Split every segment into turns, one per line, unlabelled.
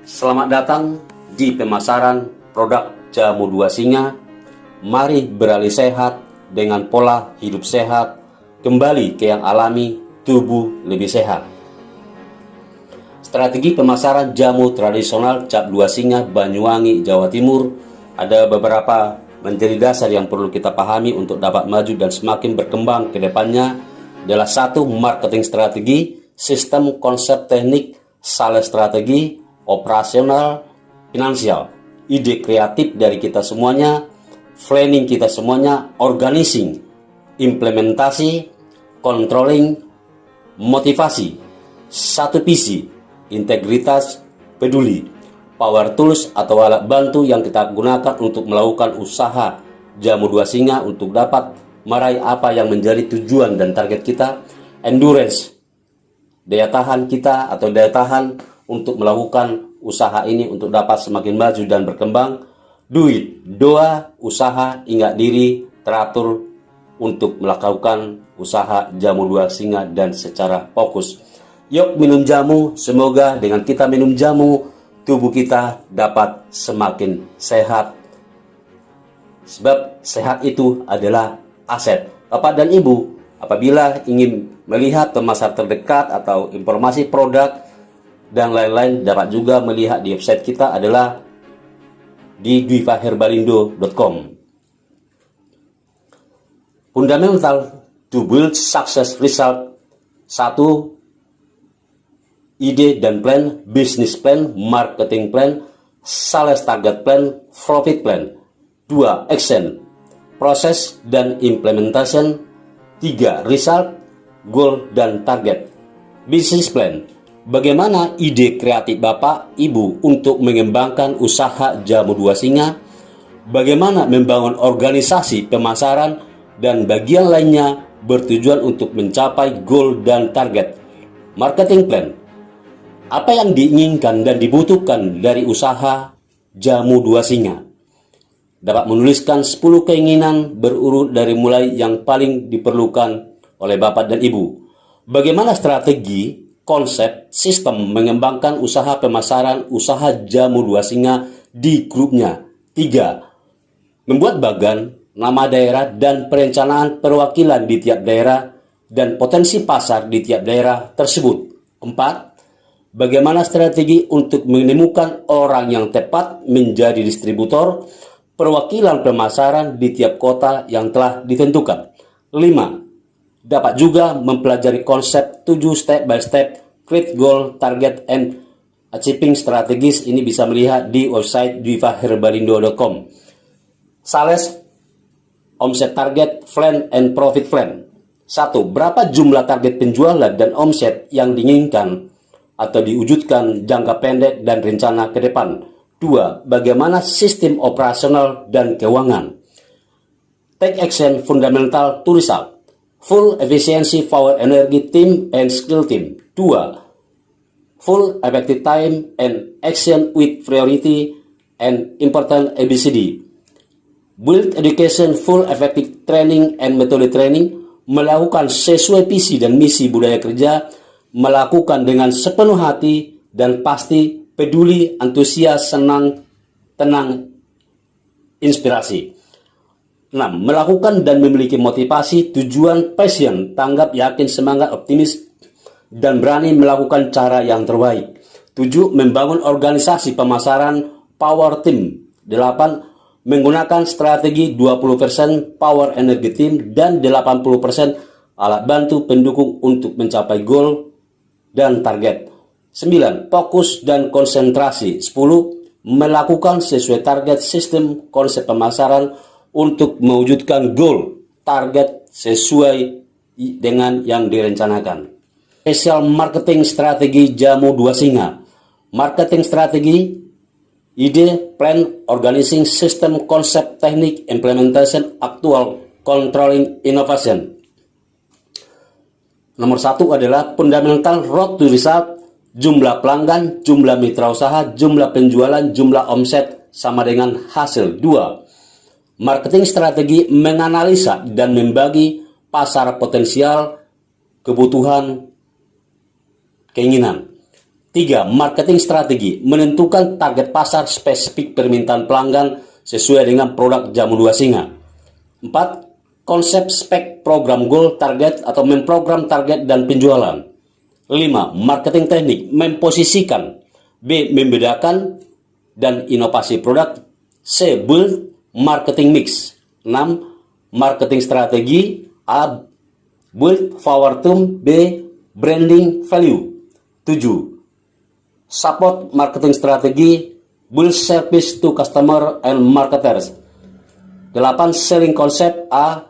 Selamat datang di pemasaran produk jamu dua singa. Mari beralih sehat dengan pola hidup sehat, kembali ke yang alami, tubuh lebih sehat. Strategi pemasaran jamu tradisional cap dua singa Banyuwangi, Jawa Timur ada beberapa menjadi dasar yang perlu kita pahami untuk dapat maju dan semakin berkembang ke depannya. Adalah satu, marketing strategi, sistem, konsep, teknik, sales strategi, operasional, finansial, ide kreatif dari kita semuanya, planning kita semuanya, organizing, implementasi, controlling, motivasi, satu visi, integritas, peduli, power tools atau alat bantu yang kita gunakan untuk melakukan usaha jamu dua singa untuk dapat meraih apa yang menjadi tujuan dan target kita, endurance, daya tahan kita atau daya tahan untuk melakukan usaha ini untuk dapat semakin maju dan berkembang, duit, doa, usaha, ingat diri, teratur untuk melakukan usaha jamu dua singa dan secara fokus. Yuk minum jamu, semoga dengan kita minum jamu, tubuh kita dapat semakin sehat. Sebab sehat itu adalah aset. Bapak dan Ibu, apabila ingin melihat pemasar terdekat atau informasi produk dan lain-lain, dapat juga melihat di website kita adalah di dwivaherbalindo.com. Fundamental to build success result. 1. Ide dan plan, business plan, marketing plan, sales target plan, profit plan. 2. Action, proses dan implementation. 3. Result, goal dan target. Business plan, bagaimana ide kreatif Bapak, Ibu untuk mengembangkan usaha jamu dua singa? Bagaimana membangun organisasi pemasaran dan bagian lainnya bertujuan untuk mencapai goal dan target. Marketing plan, apa yang diinginkan dan dibutuhkan dari usaha jamu dua singa? Dapat menuliskan 10 keinginan berurut dari mulai yang paling diperlukan oleh Bapak dan Ibu. Bagaimana strategi, konsep, sistem mengembangkan usaha pemasaran usaha jamu dua singa di grupnya. 3. Membuat bagan, nama daerah dan perencanaan perwakilan di tiap daerah dan potensi pasar di tiap daerah tersebut. 4. Bagaimana strategi untuk menemukan orang yang tepat menjadi distributor perwakilan pemasaran di tiap kota yang telah ditentukan. 5. Dapat juga mempelajari konsep 7 step by step create goal, target, and achieving strategies. Ini bisa melihat di website dwivaherbalindo.com. Sales, omset target, plan, and profit plan. 1. Berapa jumlah target penjualan dan omset yang diinginkan atau diwujudkan jangka pendek dan rencana ke depan. 2. Bagaimana sistem operasional dan keuangan. Take action fundamental to result. Full efficiency power energy team and skill team. 2. Full effective time and action with priority and important ABCD. Build education full effective training and metode training. Melakukan sesuai visi dan misi budaya kerja. Melakukan dengan sepenuh hati dan pasti peduli, antusias, senang, tenang, inspirasi. 6. Melakukan dan memiliki motivasi, tujuan, passion, tanggap, yakin, semangat, optimis, dan berani melakukan cara yang terbaik. 7. Membangun organisasi pemasaran, power team. 8. Menggunakan strategi 20% power energy team dan 80% alat bantu pendukung untuk mencapai goal dan target. 9. Fokus dan konsentrasi. 10. Melakukan sesuai target sistem konsep pemasaran untuk mewujudkan goal, target sesuai dengan yang direncanakan. Special marketing strategi jamu dua singa. Marketing strategi, ide, plan, organizing, system, konsep, teknik, implementation, actual, controlling, innovation. Nomor 1 adalah fundamental road to result. Jumlah pelanggan, jumlah mitra usaha, jumlah penjualan, jumlah omset sama dengan hasil. 2. Marketing strategi menganalisa dan membagi pasar potensial, kebutuhan, keinginan. 3. Marketing strategi, menentukan target pasar spesifik permintaan pelanggan sesuai dengan produk jamu dua singa. 4. Konsep spek program goal target atau memprogram target dan penjualan. 5. Marketing teknik, memposisikan. B. Membedakan dan inovasi produk. C. Build marketing mix. 6. Marketing strategi. A. Build power term. B. Branding value. 7. Support marketing strategi, build service to customer and marketers. 8. Selling concept. A.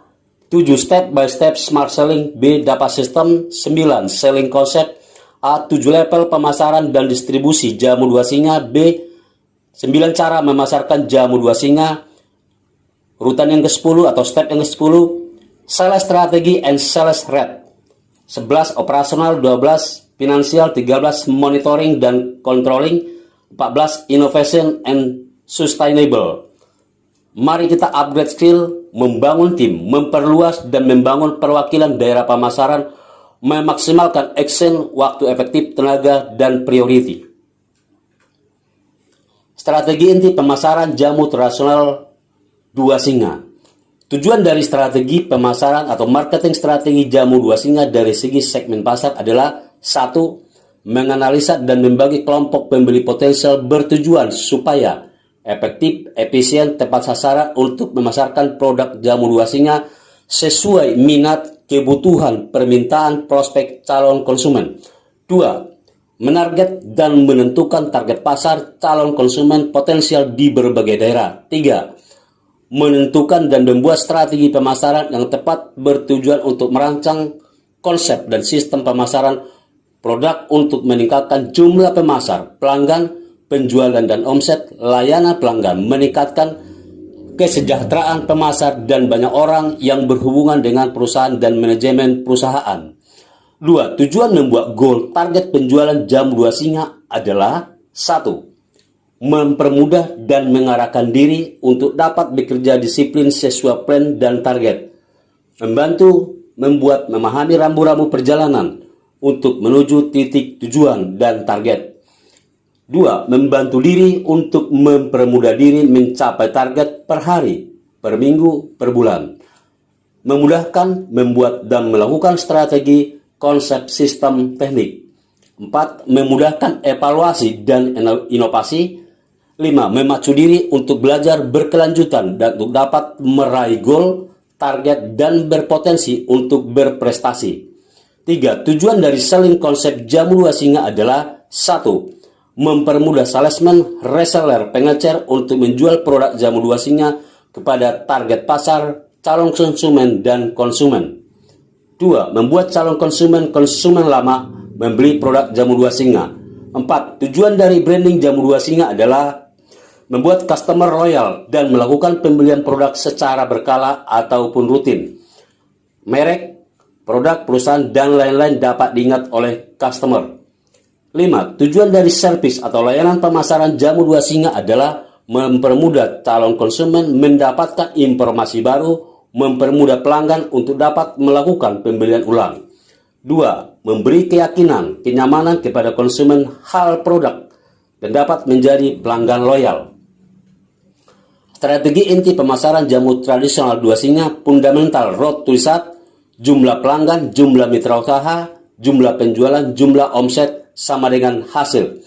7. Step by step smart selling. B. Data system. 9. Selling concept. A. 7 level pemasaran dan distribusi jamu dua singa. B. 9 cara memasarkan jamu dua singa. Urutan yang ke-10 atau step yang ke-10, sales strategi and sales rate. 11. Operasional. 12. Finansial. 13. Monitoring dan controlling. 14. Innovation and sustainable. Mari kita upgrade skill, membangun tim, memperluas dan membangun perwakilan daerah pemasaran, memaksimalkan action, waktu efektif, tenaga, dan priority. Strategi inti pemasaran jamu tradisional dua singa. Tujuan dari strategi pemasaran atau marketing strategi jamu dua singa dari segi segmen pasar adalah: 1. Menganalisa dan membagi kelompok pembeli potensial bertujuan supaya efektif, efisien, tepat sasaran untuk memasarkan produk jamu dua singa sesuai minat, kebutuhan, permintaan prospek calon konsumen. 2. Menarget dan menentukan target pasar calon konsumen potensial di berbagai daerah. 3. Menentukan dan membuat strategi pemasaran yang tepat bertujuan untuk merancang konsep dan sistem pemasaran produk untuk meningkatkan jumlah pemasar, pelanggan, penjualan dan omset, layanan pelanggan, meningkatkan kesejahteraan pemasar dan banyak orang yang berhubungan dengan perusahaan dan manajemen perusahaan. 2. Tujuan membuat goal target penjualan jamu dua singa adalah: 1. Mempermudah dan mengarahkan diri untuk dapat bekerja disiplin sesuai plan dan target. Membantu membuat memahami rambu-rambu perjalanan untuk menuju titik tujuan dan target. 2. Membantu diri untuk mempermudah diri mencapai target per hari, per minggu, per bulan. Memudahkan, membuat dan melakukan strategi, konsep, sistem, teknik. 4. Memudahkan evaluasi dan inovasi. 5. Memacu diri untuk belajar berkelanjutan dan untuk dapat meraih goal, target, dan berpotensi untuk berprestasi. 3. Tujuan dari selling konsep jamu dua singa adalah: 1. Mempermudah salesman, reseller, pengecer untuk menjual produk jamu dua singa kepada target pasar, calon konsumen, dan konsumen. 2. Membuat calon konsumen lama membeli produk jamu dua singa. 4. Tujuan dari branding jamu dua singa adalah membuat customer loyal dan melakukan pembelian produk secara berkala ataupun rutin. Merek, produk, perusahaan, dan lain-lain dapat diingat oleh customer. 5. Tujuan dari servis atau layanan pemasaran jamu dua singa adalah mempermudah calon konsumen mendapatkan informasi baru, mempermudah pelanggan untuk dapat melakukan pembelian ulang. 2. Memberi keyakinan, kenyamanan kepada konsumen hal produk dan dapat menjadi pelanggan loyal. Strategi inti pemasaran jamu tradisional dua singa fundamental road to start: jumlah pelanggan, jumlah mitra usaha, jumlah penjualan, jumlah omset sama dengan hasil.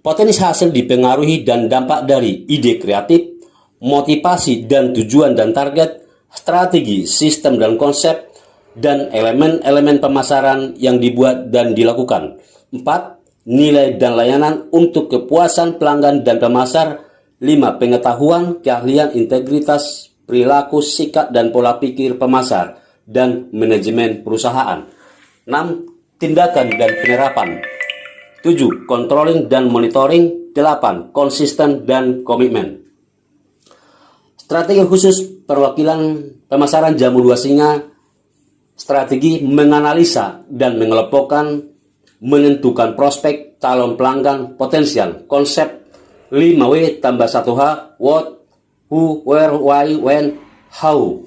Potensi hasil dipengaruhi dan dampak dari ide kreatif, motivasi dan tujuan dan target, strategi, sistem dan konsep, dan elemen-elemen pemasaran yang dibuat dan dilakukan. 4. Nilai dan layanan untuk kepuasan pelanggan dan pemasar. 5. Pengetahuan, keahlian, integritas, perilaku, sikap, dan pola pikir pemasar dan manajemen perusahaan. 6. Tindakan dan penerapan. 7. Controlling dan monitoring. 8. Konsisten dan komitmen. Strategi khusus perwakilan pemasaran jamu dua singa. Strategi menganalisa dan mengelompokkan, menentukan prospek, calon pelanggan potensial. Konsep 5W tambah 1H, what, who, where, why, when, how.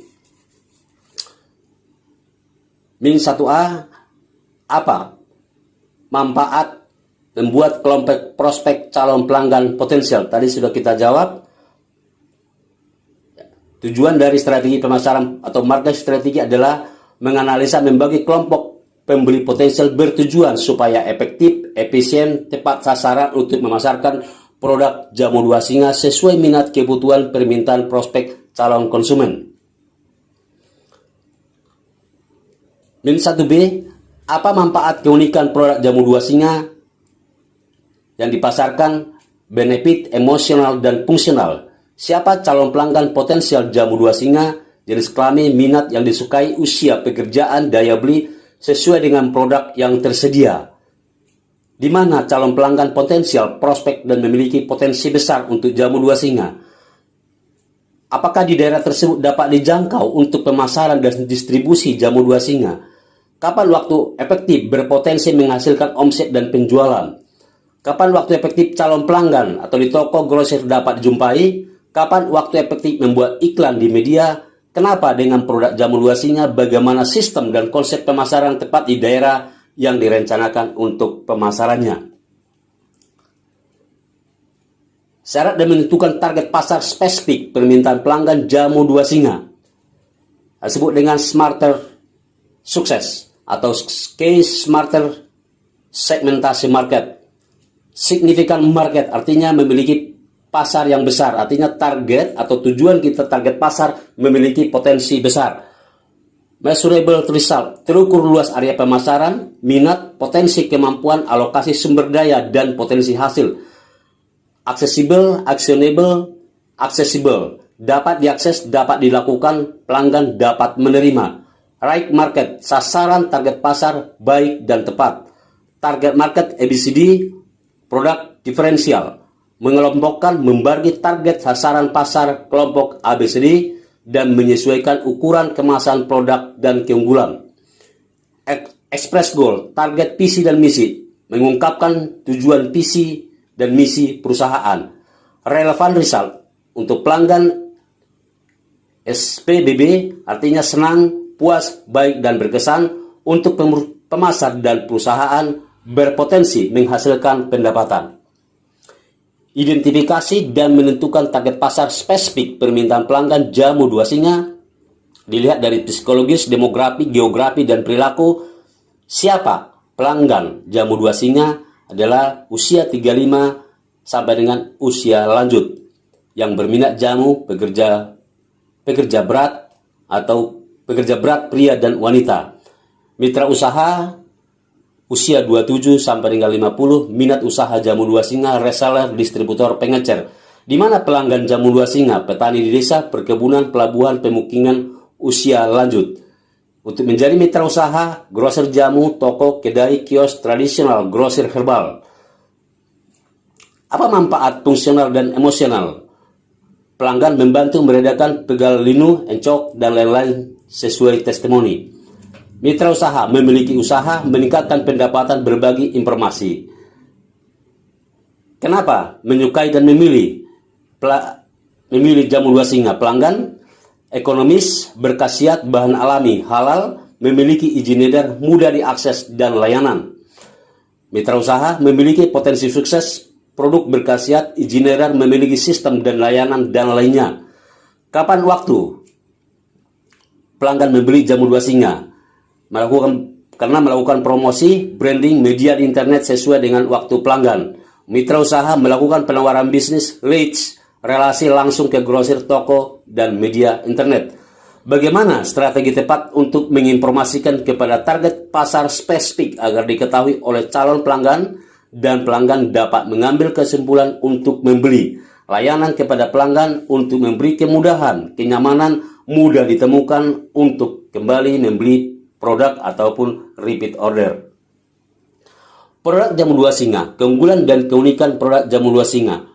Min 1A, apa? Manfaat membuat kelompok prospek calon pelanggan potensial. Tadi sudah kita jawab. Tujuan dari strategi pemasaran atau market strategi adalah menganalisa membagi kelompok pembeli potensial bertujuan supaya efektif, efisien, tepat sasaran untuk memasarkan produk jamu dua singa sesuai minat kebutuhan permintaan prospek calon konsumen. Min 1B, apa manfaat keunikan produk jamu dua singa yang dipasarkan, benefit emosional dan fungsional? Siapa calon pelanggan potensial jamu dua singa, jenis kelamin, minat yang disukai, usia, pekerjaan, daya beli, sesuai dengan produk yang tersedia. Di mana calon pelanggan potensial, prospek, dan memiliki potensi besar untuk jamu dua singa? Apakah di daerah tersebut dapat dijangkau untuk pemasaran dan distribusi jamu dua singa? Kapan waktu efektif berpotensi menghasilkan omset dan penjualan? Kapan waktu efektif calon pelanggan atau di toko grosir dapat dijumpai? Kapan waktu efektif membuat iklan di media? Kenapa dengan produk jamu dua singa? Bagaimana sistem dan konsep pemasaran tepat di daerah yang direncanakan untuk pemasarannya? Syarat dan menentukan target pasar spesifik permintaan pelanggan jamu dua singa disebut dengan smarter sukses atau case smarter segmentasi market. Signifikan market artinya memiliki pasar yang besar, artinya target atau tujuan kita target pasar memiliki potensi besar. Measurable result, terukur luas area pemasaran, minat, potensi kemampuan, alokasi sumber daya, dan potensi hasil. Accessible, actionable, accessible, dapat diakses, dapat dilakukan, pelanggan dapat menerima. Right market, sasaran target pasar baik dan tepat. Target market ABCD, produk diferensial, mengelompokkan, membagi target sasaran pasar kelompok ABCD dan menyesuaikan ukuran kemasan produk dan keunggulan. Express goal, target visi dan misi, mengungkapkan tujuan visi dan misi perusahaan. Relevant result, untuk pelanggan SPBB artinya senang, puas, baik dan berkesan. Untuk pemasar dan perusahaan berpotensi menghasilkan pendapatan. Identifikasi dan menentukan target pasar spesifik permintaan pelanggan jamu dua singa dilihat dari psikologis, demografi, geografi, dan perilaku. Siapa pelanggan jamu dua singa adalah usia 35 sampai dengan usia lanjut yang berminat jamu, pekerja berat atau pekerja berat pria dan wanita. Mitra usaha usia 27 sampai dengan 50, minat usaha jamu dua singa, reseller, distributor, pengecer. Di mana pelanggan jamu dua singa? Petani di desa, perkebunan, pelabuhan, pemukiman, usia lanjut. Untuk menjadi mitra usaha, grosir jamu, toko, kedai, kios, tradisional, grosir herbal. Apa manfaat fungsional dan emosional? Pelanggan membantu meredakan pegal linu, encok, dan lain-lain sesuai testimoni. Mitra usaha memiliki usaha, meningkatkan pendapatan, berbagi informasi. Kenapa menyukai dan memilih jamu dua singa? Pelanggan ekonomis, berkhasiat, bahan alami, halal, memiliki izin edar, mudah diakses dan layanan. Mitra usaha memiliki potensi sukses, produk berkhasiat, izin edar, memiliki sistem dan layanan dan lainnya. Kapan waktu pelanggan membeli jamu dua singa? Melakukan promosi, branding, media di internet sesuai dengan waktu pelanggan. Mitra usaha melakukan penawaran bisnis, leads, relasi langsung ke grosir, toko, dan media internet. Bagaimana strategi tepat untuk menginformasikan kepada target pasar spesifik agar diketahui oleh calon pelanggan dan pelanggan dapat mengambil kesimpulan untuk membeli? Layanan kepada pelanggan untuk memberi kemudahan, kenyamanan, mudah ditemukan untuk kembali membeli produk ataupun repeat order. Produk jamu dua singa, keunggulan dan keunikan produk jamu dua singa.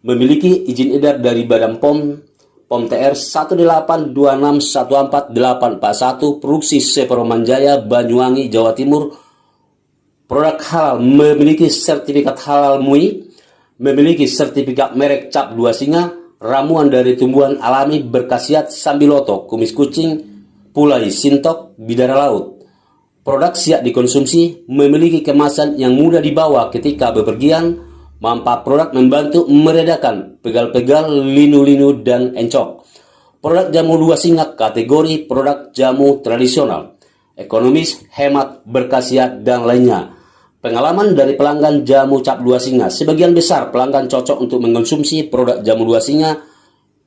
Memiliki izin edar dari Badan POM TR 182614841, produksi Seproman Jaya, Banyuwangi, Jawa Timur. Produk halal, memiliki sertifikat halal MUI, memiliki sertifikat merek cap dua singa, ramuan dari tumbuhan alami berkhasiat sambiloto, kumis kucing, pulai, sintok, bidara laut. produk siap dikonsumsi, memiliki kemasan yang mudah dibawa ketika bepergian, manfaat produk membantu meredakan pegal-pegal, linu-linu, dan encok. Produk jamu dua singa kategori produk jamu tradisional, ekonomis, hemat, berkhasiat, dan lainnya. Pengalaman dari pelanggan jamu cap dua singa, sebagian besar pelanggan cocok untuk mengkonsumsi produk jamu dua singa,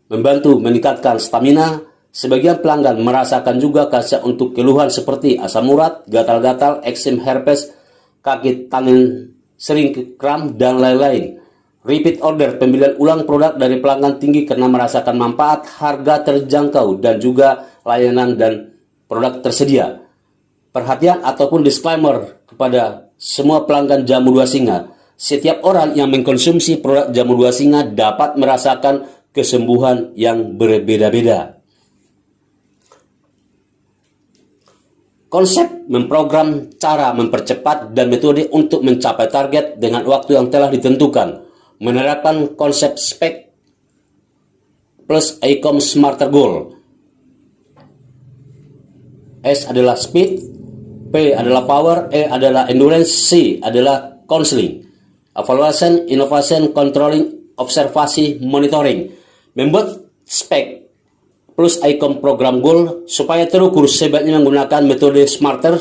membantu meningkatkan stamina. Sebagian pelanggan merasakan juga khasiat untuk keluhan seperti asam urat, gatal-gatal, eksem, herpes, kaki tangan sering kram, dan lain-lain. Repeat order, pembelian ulang produk dari pelanggan tinggi karena merasakan manfaat, harga terjangkau, dan juga layanan dan produk tersedia. Perhatian ataupun disclaimer kepada semua pelanggan jamu dua singa. Setiap orang yang mengkonsumsi produk jamu dua singa dapat merasakan kesembuhan yang berbeda-beda. Konsep memprogram cara mempercepat dan metode untuk mencapai target dengan waktu yang telah ditentukan. Menerapkan konsep SPEC plus ICOM Smarter Goal. S adalah speed, P adalah power, E adalah endurance, C adalah counseling, evaluation, innovation, controlling, observasi, monitoring. Membuat SPEC plus ICOM program goal supaya terukur sebaiknya menggunakan metode SMARTER,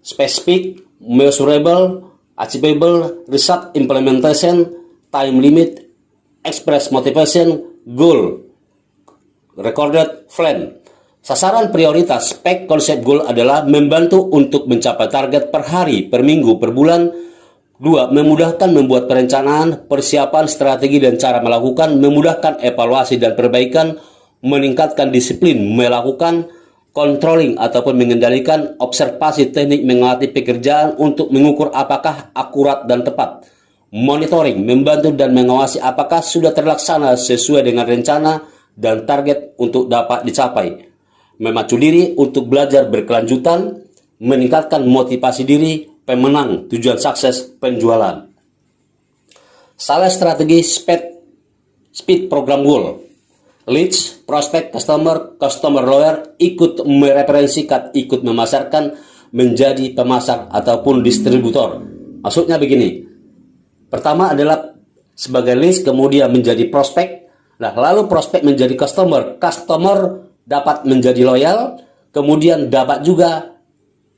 specific, measurable, achievable, result implementation, time limit, express motivation, goal, recorded, plan. Sasaran prioritas SPEC konsep goal adalah membantu untuk mencapai target per hari, per minggu, per bulan. 2. Memudahkan membuat perencanaan, persiapan, strategi, dan cara melakukan, memudahkan evaluasi dan perbaikan, meningkatkan disiplin, melakukan controlling ataupun mengendalikan, observasi teknik mengamati pekerjaan untuk mengukur apakah akurat dan tepat, monitoring, membantu dan mengawasi apakah sudah terlaksana sesuai dengan rencana dan target untuk dapat dicapai, memacu diri untuk belajar berkelanjutan, meningkatkan motivasi diri, pemenang tujuan sukses penjualan. Salah strategi speed program goal. Leads, prospect, customer lawyer ikut mereferensikan, ikut memasarkan, menjadi pemasar ataupun distributor. Maksudnya begini. Pertama adalah sebagai leads, kemudian menjadi prospek. Nah, lalu prospek menjadi customer dapat menjadi loyal, kemudian dapat juga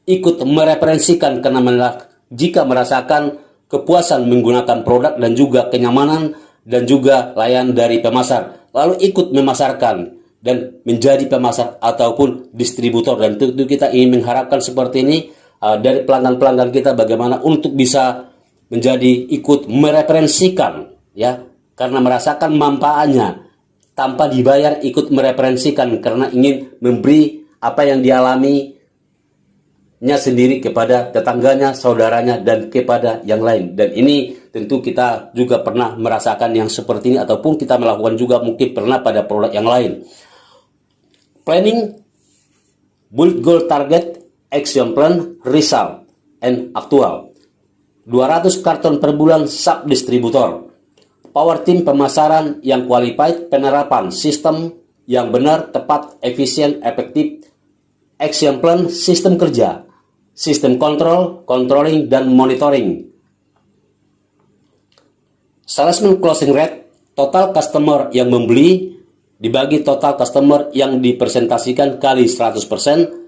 ikut mereferensikan karena jika merasakan kepuasan menggunakan produk dan juga kenyamanan dan juga layan dari pemasar, lalu ikut memasarkan dan menjadi pemasar ataupun distributor. Dan tentu kita ingin mengharapkan seperti ini dari pelanggan-pelanggan kita, bagaimana untuk bisa menjadi ikut mereferensikan, ya, karena merasakan manfaatnya tanpa dibayar, ikut mereferensikan karena ingin memberi apa yang dialami sendiri kepada tetangganya, saudaranya, dan kepada yang lain. Dan ini tentu kita juga pernah merasakan yang seperti ini, ataupun kita melakukan juga mungkin pernah pada produk yang lain. Planning, build goal target, action plan, result, and actual. 200 karton per bulan sub distributor. Power team pemasaran yang qualified, penerapan sistem yang benar, tepat, efisien, efektif, action plan, sistem kerja, sistem kontrol, controlling, dan monitoring. Salesman closing rate, total customer yang membeli dibagi total customer yang dipresentasikan kali 100%.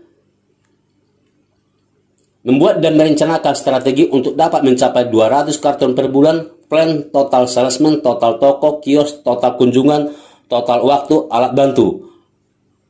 Membuat dan merencanakan strategi untuk dapat mencapai 200 karton per bulan, plan total salesman, total toko, kios, total kunjungan, total waktu, alat bantu.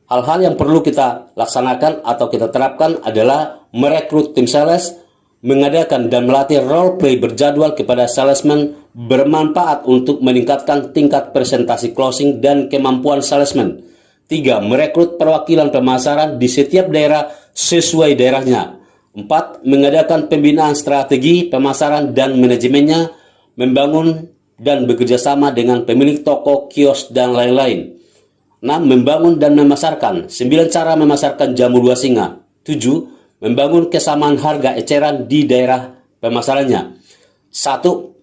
Hal-hal yang perlu kita laksanakan atau kita terapkan adalah merekrut tim sales, mengadakan dan melatih role play berjadwal kepada salesman, bermanfaat untuk meningkatkan tingkat presentasi closing dan kemampuan salesman. 3. Merekrut perwakilan pemasaran di setiap daerah sesuai daerahnya. 4. Mengadakan pembinaan strategi pemasaran dan manajemennya, membangun dan bekerjasama dengan pemilik toko, kios, dan lain-lain. 6. Membangun dan memasarkan 9 cara memasarkan jamu dua singa. 7. Membangun kesamaan harga eceran di daerah pemasarannya. 1.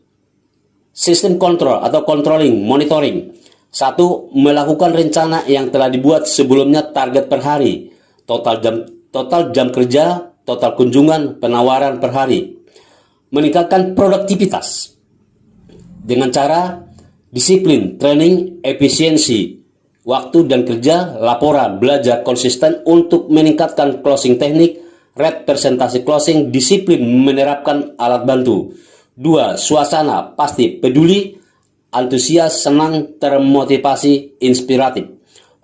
Sistem kontrol atau controlling, monitoring. 1. Melakukan rencana yang telah dibuat sebelumnya, target per hari, total jam total jam kerja, total kunjungan, penawaran per hari. Meningkatkan produktivitas dengan cara disiplin, training, efisiensi, waktu dan kerja, laporan, belajar konsisten untuk meningkatkan closing teknik, rate presentasi closing, disiplin menerapkan alat bantu. 2. Suasana pasti peduli, antusias, senang, termotivasi, inspiratif.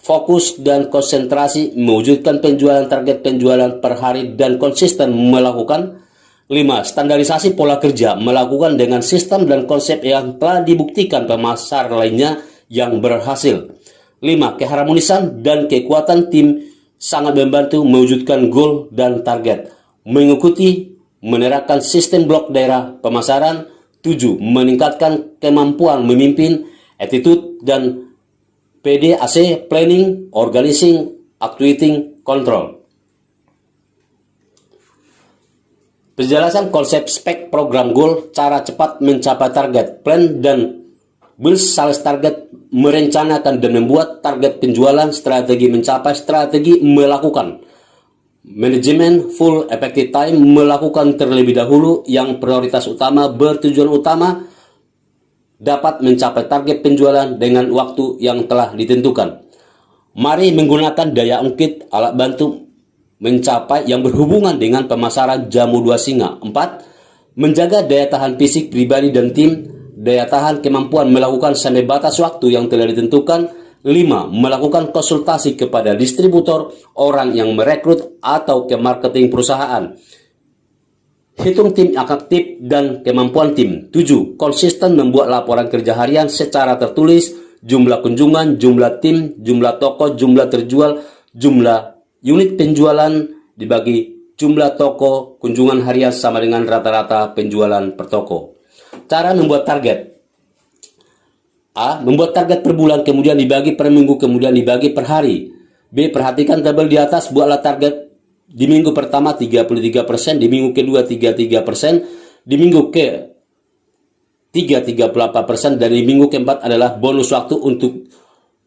Fokus dan konsentrasi mewujudkan penjualan target penjualan per hari dan konsisten melakukan. 5. Standarisasi pola kerja melakukan dengan sistem dan konsep yang telah dibuktikan pemasar lainnya yang berhasil. 5. Keharmonisan dan kekuatan tim sangat membantu mewujudkan goal dan target. Mengikuti menerapkan sistem blok daerah pemasaran. 7. Meningkatkan kemampuan memimpin, attitude dan PDAC, planning, organizing, actuating, control. Penjelasan konsep spek program goal, cara cepat mencapai target, plan dan build sales target, merencanakan dan membuat target penjualan, strategi mencapai, strategi melakukan. Manajemen full effective time, melakukan terlebih dahulu yang prioritas utama, bertujuan utama dapat mencapai target penjualan dengan waktu yang telah ditentukan. Mari menggunakan daya ungkit alat bantu mencapai yang berhubungan dengan pemasaran jamu dua singa. 4. Menjaga daya tahan fisik pribadi dan tim, daya tahan kemampuan melakukan sampai batas waktu yang telah ditentukan. 5. Melakukan konsultasi kepada distributor, orang yang merekrut atau ke marketing perusahaan. Hitung tim aktif dan kemampuan tim. 7. Konsisten membuat laporan kerja harian secara tertulis, jumlah kunjungan, jumlah tim, jumlah toko, jumlah terjual, jumlah unit penjualan dibagi jumlah toko, kunjungan harian sama dengan rata-rata penjualan per toko. Cara membuat target. A. Membuat target per bulan, kemudian dibagi per minggu, kemudian dibagi per hari. B. Perhatikan tabel di atas, buatlah target di minggu pertama 33%, di minggu kedua 33%, di minggu ke 38%, dan di minggu keempat adalah bonus waktu untuk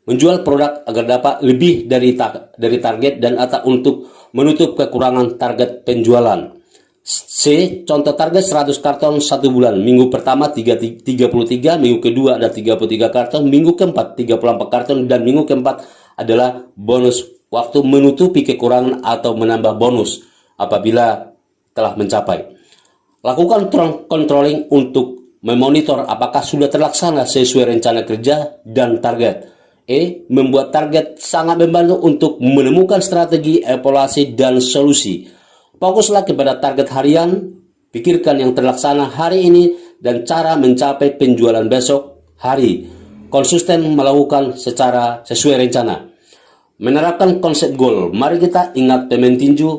menjual produk agar dapat lebih dari target dan atau untuk menutup kekurangan target penjualan. C. Contoh target 100 karton 1 bulan. Minggu pertama 33, minggu kedua ada 33 karton, minggu keempat 34 karton, dan minggu keempat adalah bonus waktu menutupi kekurangan atau menambah bonus apabila telah mencapai. Lakukan controlling untuk memonitor apakah sudah terlaksana sesuai rencana kerja dan target. E. Membuat target sangat membantu untuk menemukan strategi, evaluasi, dan solusi. Fokuslah kepada target harian, pikirkan yang terlaksana hari ini dan cara mencapai penjualan besok hari. Konsisten melakukan secara sesuai rencana. Menerapkan konsep goal. Mari kita ingat pemain tinju,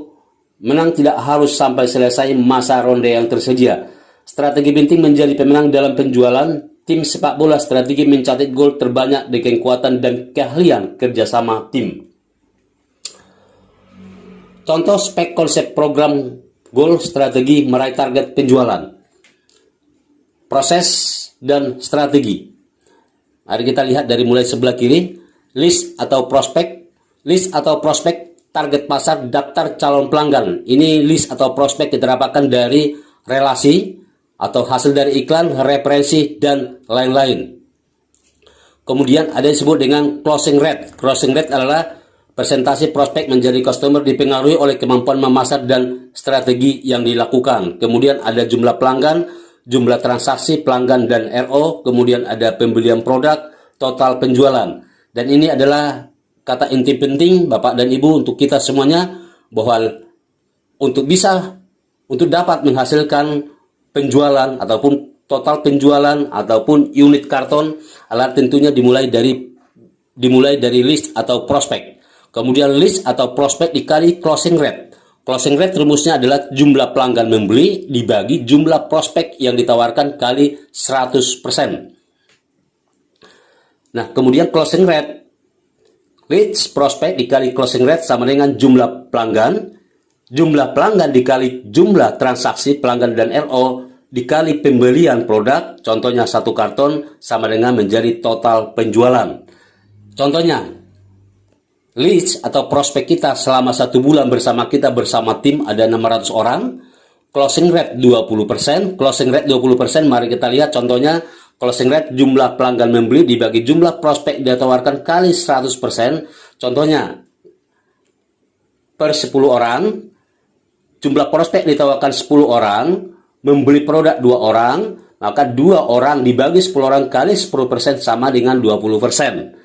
menang tidak harus sampai selesai masa ronde yang tersedia. Strategi penting menjadi pemenang dalam penjualan. Tim sepak bola strategi mencatat gol terbanyak dengan kekuatan dan keahlian kerjasama tim. Contoh spek konsep program goal strategi meraih target penjualan. Proses dan strategi. Mari kita lihat dari mulai sebelah kiri. List atau prospek. List atau prospek target pasar daftar calon pelanggan. Ini list atau prospek didapatkan dari relasi atau hasil dari iklan, referensi, dan lain-lain. Kemudian ada yang disebut dengan closing rate. Closing rate adalah persentase prospek menjadi customer dipengaruhi oleh kemampuan memasar dan strategi yang dilakukan. Kemudian ada jumlah pelanggan, jumlah transaksi pelanggan dan RO. Kemudian ada pembelian produk, total penjualan. Dan ini adalah kata inti penting Bapak dan Ibu untuk kita semuanya, bahwa untuk dapat menghasilkan penjualan ataupun total penjualan ataupun unit karton adalah tentunya dimulai dari list atau prospek. Kemudian list atau prospek dikali closing rate. Closing rate rumusnya adalah jumlah pelanggan membeli dibagi jumlah prospek yang ditawarkan kali 100%. Nah, kemudian closing rate, leads prospek dikali closing rate sama dengan jumlah pelanggan dikali jumlah transaksi pelanggan dan RO dikali pembelian produk, contohnya 1 karton sama dengan menjadi total penjualan. Contohnya, Leads atau prospek kita selama 1 bulan bersama kita bersama tim ada 600 orang. Closing rate 20%. Closing rate 20%, mari kita lihat contohnya. Closing rate jumlah pelanggan membeli dibagi jumlah prospek ditawarkan kali 100%. Contohnya, per 10 orang, jumlah prospek ditawarkan 10 orang, membeli produk 2 orang, maka 2 orang dibagi 10 orang kali 10% sama dengan 20%.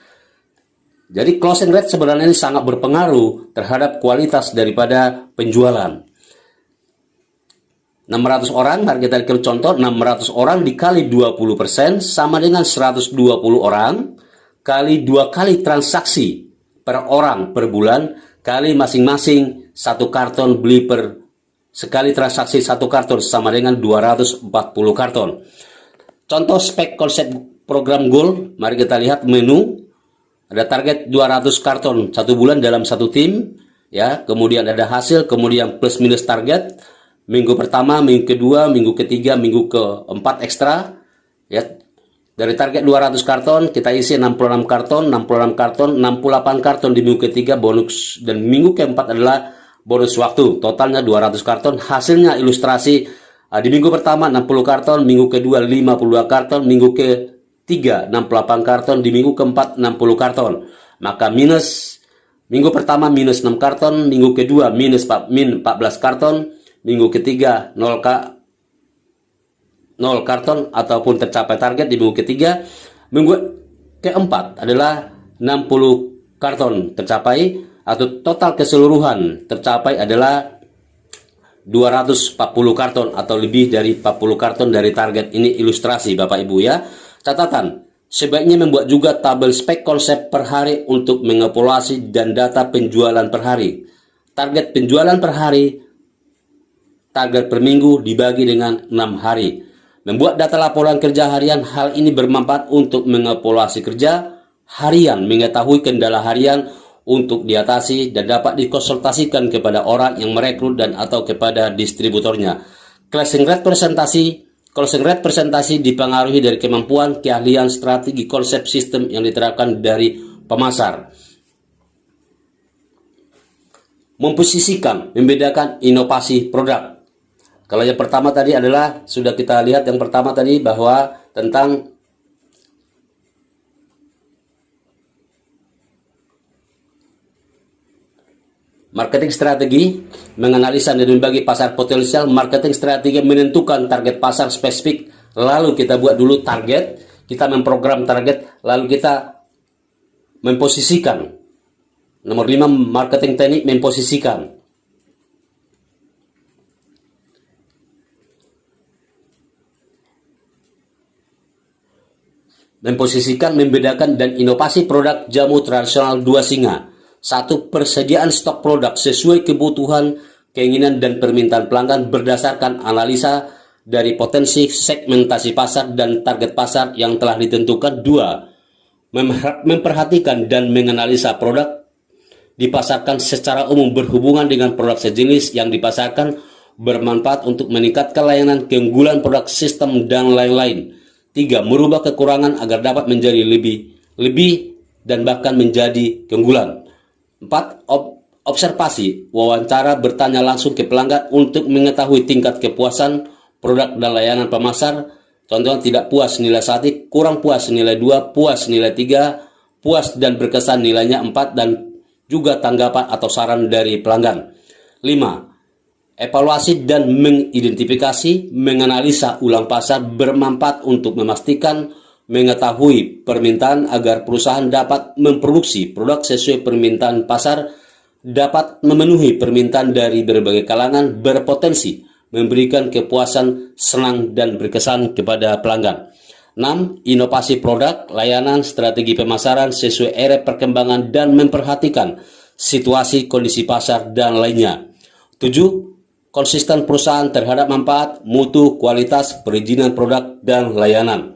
Jadi closing rate sebenarnya ini sangat berpengaruh terhadap kualitas daripada penjualan. 600 orang, mari kita lihat contoh, 600 orang dikali 20% sama dengan 120 orang kali 2 kali transaksi per orang per bulan kali masing-masing 1 karton beli per sekali transaksi 1 karton sama dengan 240 karton. Contoh spek konsep program goal, mari kita lihat menu. Ada target 200 karton 1 bulan dalam 1 tim, ya. Kemudian ada hasil, kemudian plus minus target. Minggu pertama, minggu kedua, minggu ketiga, minggu keempat ekstra, ya. Dari target 200 karton kita isi 66 karton, 66 karton, 68 karton di minggu ketiga bonus, dan minggu keempat adalah bonus waktu. Totalnya 200 karton. Hasilnya ilustrasi di minggu pertama 60 karton, minggu kedua 52 karton, minggu ketiga 68 karton, di minggu keempat 60 karton. Maka minus minggu pertama minus 6 karton, minggu kedua minus 14 karton, minggu ketiga 0 karton ataupun tercapai target di minggu ketiga. Minggu keempat adalah 60 karton tercapai, atau total keseluruhan tercapai adalah 240 karton atau lebih dari 40 karton dari target. Ini ilustrasi Bapak Ibu, ya. Catatan, sebaiknya membuat juga tabel spek konsep per hari untuk mengevaluasi dan data penjualan per hari. Target penjualan per hari, target per minggu dibagi dengan 6 hari. Membuat data laporan kerja harian, hal ini bermanfaat untuk mengevaluasi kerja harian, mengetahui kendala harian untuk diatasi dan dapat dikonsultasikan kepada orang yang merekrut dan atau kepada distributornya. Closing rate presentasi dipengaruhi dari kemampuan, keahlian, strategi, konsep, sistem yang diterapkan dari pemasar. Memposisikan, membedakan inovasi produk. Kalau yang pertama tadi adalah, sudah kita lihat yang pertama tadi bahwa tentang marketing strategi, menganalisa dan membagi pasar potensial. Marketing strategi menentukan target pasar spesifik, lalu kita buat dulu target, kita memprogram target, lalu kita memposisikan. Nomor 5, marketing teknik, memposisikan. Memposisikan, membedakan, dan inovasi produk jamu tradisional 2 singa. 1. Persediaan stok produk sesuai kebutuhan, keinginan, dan permintaan pelanggan berdasarkan analisa dari potensi segmentasi pasar dan target pasar yang telah ditentukan. 2. Memperhatikan dan menganalisa produk dipasarkan secara umum berhubungan dengan produk sejenis yang dipasarkan, bermanfaat untuk meningkatkan layanan, keunggulan produk, sistem, dan lain-lain. 3. Merubah kekurangan agar dapat menjadi lebih dan bahkan menjadi keunggulan. 4. Observasi, wawancara, bertanya langsung ke pelanggan untuk mengetahui tingkat kepuasan produk dan layanan pemasar. Contohnya tidak puas nilai 1, kurang puas nilai 2, puas nilai 3, puas dan berkesan nilainya 4, dan juga tanggapan atau saran dari pelanggan. 5. Evaluasi dan mengidentifikasi, menganalisa ulang pasar bermanfaat untuk memastikan mengetahui permintaan agar perusahaan dapat memproduksi produk sesuai permintaan pasar, dapat memenuhi permintaan dari berbagai kalangan, berpotensi memberikan kepuasan, senang, dan berkesan kepada pelanggan. 6. Inovasi produk, layanan, strategi pemasaran sesuai era perkembangan dan memperhatikan situasi, kondisi pasar, dan lainnya. 7. Konsisten perusahaan terhadap manfaat, mutu, kualitas, perizinan produk, dan layanan.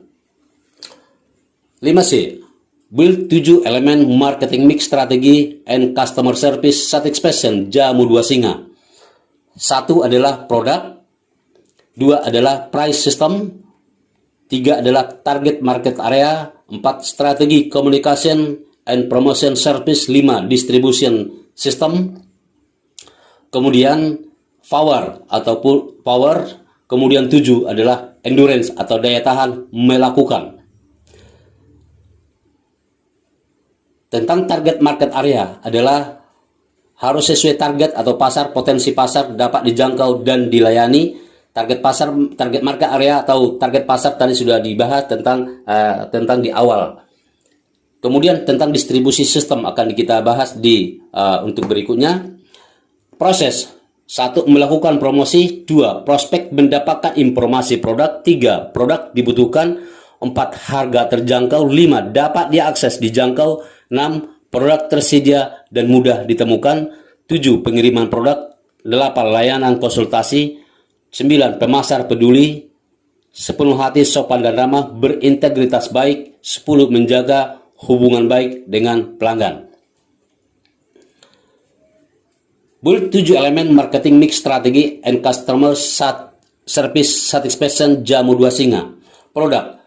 5C. Build 7 elemen marketing mix strategi and customer service satisfaction jamu 2 singa. 1 adalah produk, 2 adalah price system, 3 adalah target market area, 4 strategi communication and promotion service. 5. Distribution system. Kemudian power ataupun power. Kemudian 7 adalah endurance atau daya tahan melakukan. Tentang target market area adalah harus sesuai target atau pasar, potensi pasar dapat dijangkau dan dilayani. Target pasar, target market area atau target pasar tadi sudah dibahas tentang di awal. Kemudian tentang distribusi sistem akan kita bahas di untuk berikutnya. Proses 1. Melakukan promosi. 2. Prospek mendapatkan informasi produk. 3. Produk dibutuhkan. 4. Harga terjangkau. 5. Dapat diakses, dijangkau. 6. Produk tersedia dan mudah ditemukan. 7. Pengiriman produk. 8. Layanan konsultasi. 9. Pemasar peduli. Sepenuh hati, sopan dan ramah, berintegritas baik. 10. Menjaga hubungan baik dengan pelanggan. Build 7 elemen marketing mix strategi and customer service satisfaction jamu dua singa. Produk.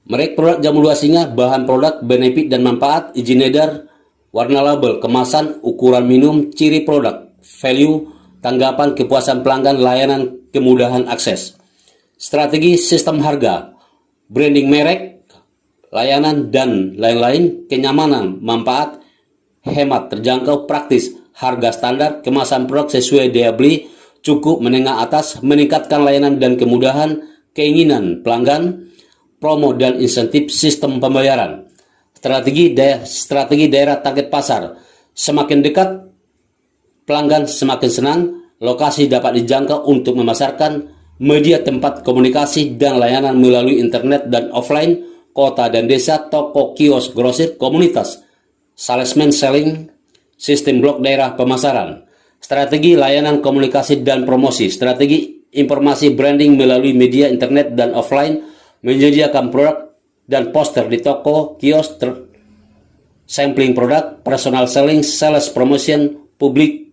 Merek produk jamu dua singa, bahan produk, benefit dan manfaat, izin edar, warna label, kemasan, ukuran minum, ciri produk, value, tanggapan, kepuasan pelanggan, layanan, kemudahan akses. Strategi sistem harga, branding merek, layanan dan lain-lain, kenyamanan, manfaat, hemat, terjangkau, praktis, harga standar, kemasan produk sesuai daya beli, cukup, menengah atas, meningkatkan layanan dan kemudahan, keinginan pelanggan, promo dan insentif, sistem pembayaran. Strategi daerah target pasar. Semakin dekat pelanggan semakin senang, lokasi dapat dijangkau untuk memasarkan, media tempat komunikasi dan layanan melalui internet dan offline, kota dan desa, toko, kios, grosir, komunitas, salesman selling, sistem blok daerah pemasaran. Strategi layanan komunikasi dan promosi. Strategi informasi branding melalui media internet dan offline, menyediakan produk dan poster di toko, kios, sampling produk, personal selling, sales promotion, public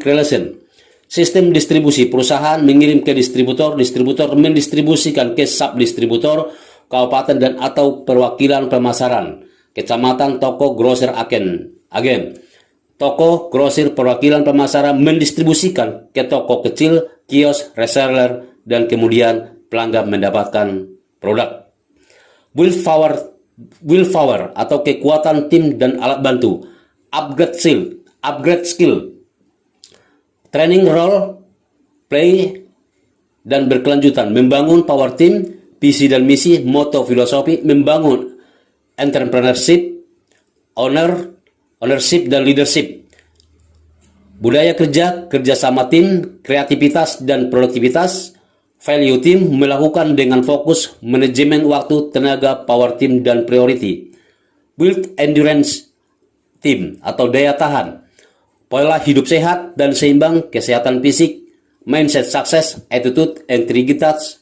relation. Sistem distribusi. Perusahaan mengirim ke distributor, distributor mendistribusikan ke subdistributor, kabupaten dan atau perwakilan pemasaran, kecamatan, toko, grosir, agen. Toko, grosir, perwakilan pemasaran mendistribusikan ke toko kecil, kios, reseller, dan kemudian pelanggan mendapatkan produk. Willpower atau kekuatan tim dan alat bantu. Upgrade skill. Training role, play, dan berkelanjutan. Membangun power team, visi dan misi, moto, filosofi, membangun entrepreneurship, ownership dan leadership. Budaya kerjasama tim, kreativitas dan produktivitas. Value team, melakukan dengan fokus, manajemen waktu, tenaga, power team, dan priority. Build endurance team atau daya tahan. Pola hidup sehat dan seimbang, kesehatan fisik, mindset sukses, attitude, integritas.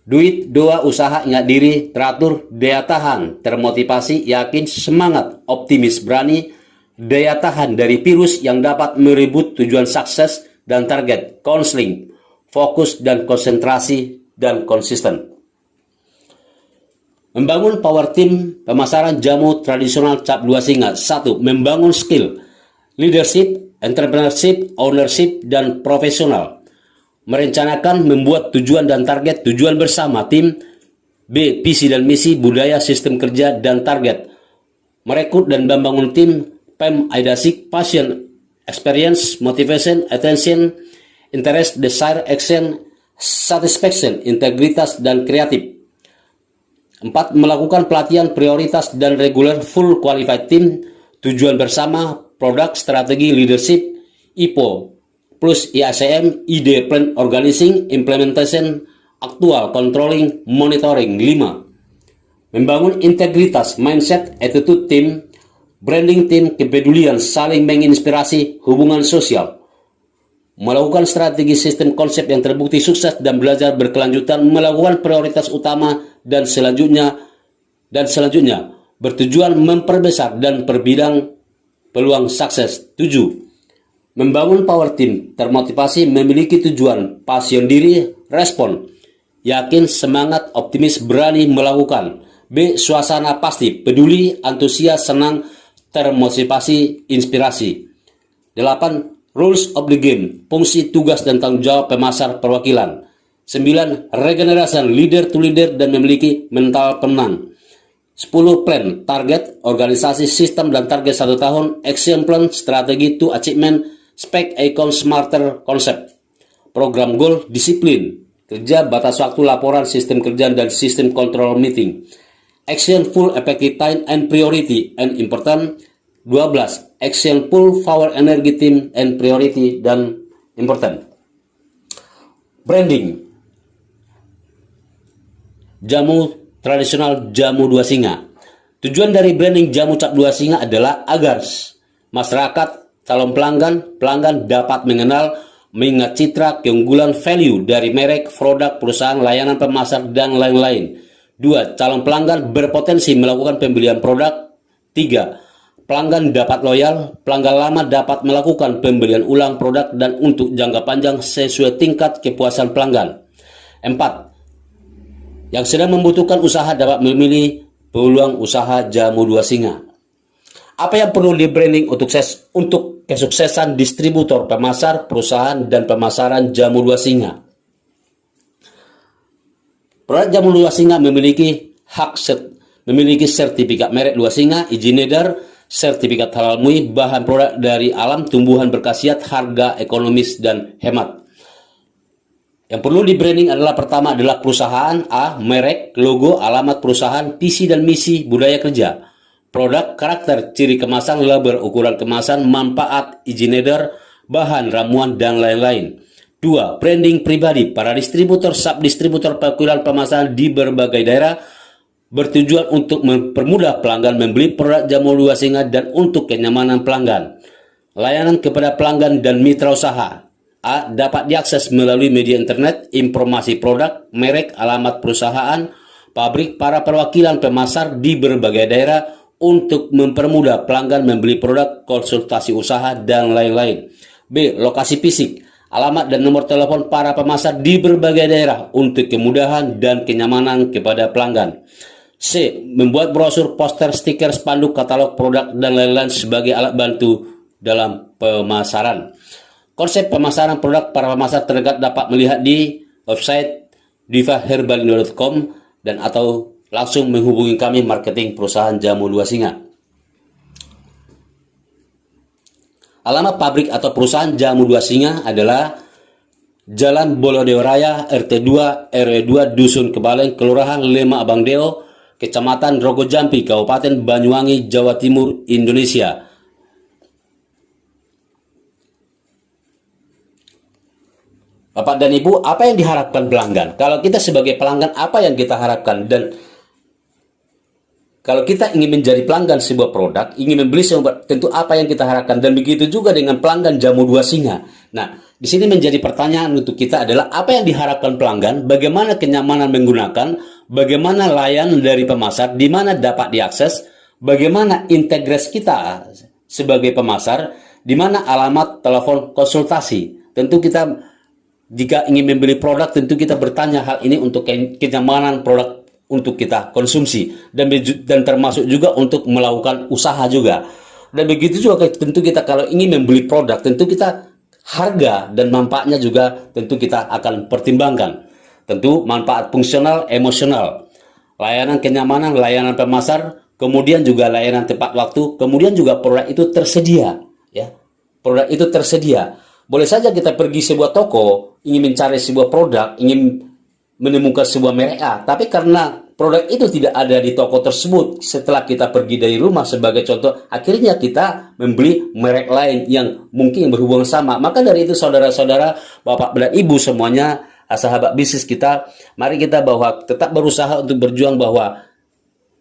Duit, doa, usaha, ingat diri, teratur, daya tahan, termotivasi, yakin, semangat, optimis, berani, daya tahan dari virus yang dapat merebut tujuan sukses dan target, counseling, fokus dan konsentrasi dan konsisten. Membangun power team pemasaran jamu tradisional cap dua singa. 1. Membangun skill, leadership, entrepreneurship, ownership, dan profesional. Merencanakan, membuat tujuan dan target, tujuan bersama tim. B. Visi dan misi, budaya, sistem kerja, dan target. Merekrut dan membangun tim. PEM, IDASIC, passion, experience, motivation, attention, interest, desire, action, satisfaction, integritas, dan kreatif. 4. Melakukan pelatihan prioritas dan regular full qualified team, tujuan bersama, produk, strategi, leadership, IPO, plus IACM, ide, plan, organizing, implementation, aktual, controlling, monitoring. 5. Membangun integritas, mindset, attitude team, branding team, kepedulian, saling menginspirasi, hubungan sosial. Melakukan strategi sistem konsep yang terbukti sukses dan belajar berkelanjutan, melakukan prioritas utama dan selanjutnya bertujuan memperbesar dan perbidang peluang sukses. 7. Membangun power team, termotivasi, memiliki tujuan, passion diri, respon, yakin, semangat, optimis, berani melakukan, B. Suasana pasti, peduli, antusias, senang, termotivasi, inspirasi. 8. Rules of the game, fungsi, tugas, dan tanggung jawab pemasar perwakilan. 9. Regeneration, leader to leader dan memiliki mental penang. 10. Plan, target, organisasi, sistem, dan target 1 tahun. Action plan, strategi to achievement, spec, icon, smarter, konsep. Program goal, disiplin, kerja, batas waktu, laporan, sistem kerjaan, dan sistem kontrol meeting. Action full, effective time, and priority, and important. 12. Action full, power, energy, team, and priority, dan important. Branding. Jamu tradisional jamu dua singa. Tujuan dari branding jamu cap dua singa adalah agar masyarakat, calon pelanggan dapat mengenal, mengingat citra, keunggulan, value dari merek, produk, perusahaan, layanan pemasar, dan lain-lain. 2. Calon pelanggan berpotensi melakukan pembelian produk. 3. Pelanggan dapat loyal, pelanggan lama dapat melakukan pembelian ulang produk dan untuk jangka panjang sesuai tingkat kepuasan pelanggan. 4. Yang sedang membutuhkan usaha dapat memilih peluang usaha jamu dua singa. Apa yang perlu di branding untuk kesuksesan distributor, pemasar, perusahaan, dan pemasaran jamu dua singa? Produk jamu dua singa memiliki memiliki sertifikat merek dua singa, izin edar, sertifikat halal MUI, bahan produk dari alam, tumbuhan berkhasiat, harga ekonomis, dan hemat. Yang perlu di branding adalah pertama adalah perusahaan, A, merek, logo, alamat perusahaan, visi dan misi, budaya kerja, produk, karakter, ciri kemasan, label, ukuran kemasan, manfaat, izin edar, bahan, ramuan, dan lain-lain. 2. Branding pribadi, para distributor, subdistributor, perwakilan pemasaran di berbagai daerah bertujuan untuk mempermudah pelanggan membeli produk jamu dua singa dan untuk kenyamanan pelanggan. Layanan kepada pelanggan dan mitra usaha. A. Dapat diakses melalui media internet, informasi produk, merek, alamat perusahaan, pabrik, para perwakilan pemasar di berbagai daerah untuk mempermudah pelanggan membeli produk, konsultasi usaha, dan lain-lain. B. Lokasi fisik, alamat dan nomor telepon para pemasar di berbagai daerah untuk kemudahan dan kenyamanan kepada pelanggan. C. Membuat brosur, poster, stiker, spanduk, katalog produk, dan lain-lain sebagai alat bantu dalam pemasaran. Konsep pemasaran produk para pemasar terdekat dapat melihat di website divaherbalindo.com dan atau langsung menghubungi kami marketing perusahaan jamu dua singa. Alamat pabrik atau perusahaan jamu dua singa adalah Jalan Bolodeo Raya, RT 2, RW 2, Dusun Kebaleng, Kelurahan Lema Abang Deo, Kecamatan Rogo Jampi, Kabupaten Banyuwangi, Jawa Timur, Indonesia. Bapak dan Ibu, apa yang diharapkan pelanggan? Kalau kita sebagai pelanggan, apa yang kita harapkan? Dan kalau kita ingin menjadi pelanggan sebuah produk, ingin membeli sebuah, tentu apa yang kita harapkan? Dan begitu juga dengan pelanggan jamu dua singa. Nah, di sini menjadi pertanyaan untuk kita adalah apa yang diharapkan pelanggan, bagaimana kenyamanan menggunakan, bagaimana layanan dari pemasar, di mana dapat diakses, bagaimana integritas kita sebagai pemasar, di mana alamat telepon konsultasi. Tentu kita jika ingin membeli produk, tentu kita bertanya hal ini untuk kenyamanan produk untuk kita konsumsi dan termasuk juga untuk melakukan usaha juga. Dan begitu juga tentu kita kalau ingin membeli produk, tentu kita harga dan manfaatnya juga tentu kita akan pertimbangkan. Tentu manfaat fungsional, emosional, layanan kenyamanan, layanan pemasar, kemudian juga layanan tepat waktu, kemudian juga produk itu tersedia, ya. Produk itu tersedia. Boleh saja kita pergi sebuah toko, ingin mencari sebuah produk, ingin menemukan sebuah merek A, tapi karena produk itu tidak ada di toko tersebut, setelah kita pergi dari rumah sebagai contoh, akhirnya kita membeli merek lain yang mungkin berhubungan sama. Maka dari itu saudara-saudara, Bapak dan Ibu semuanya, sahabat bisnis kita, mari kita bahwa tetap berusaha untuk berjuang bahwa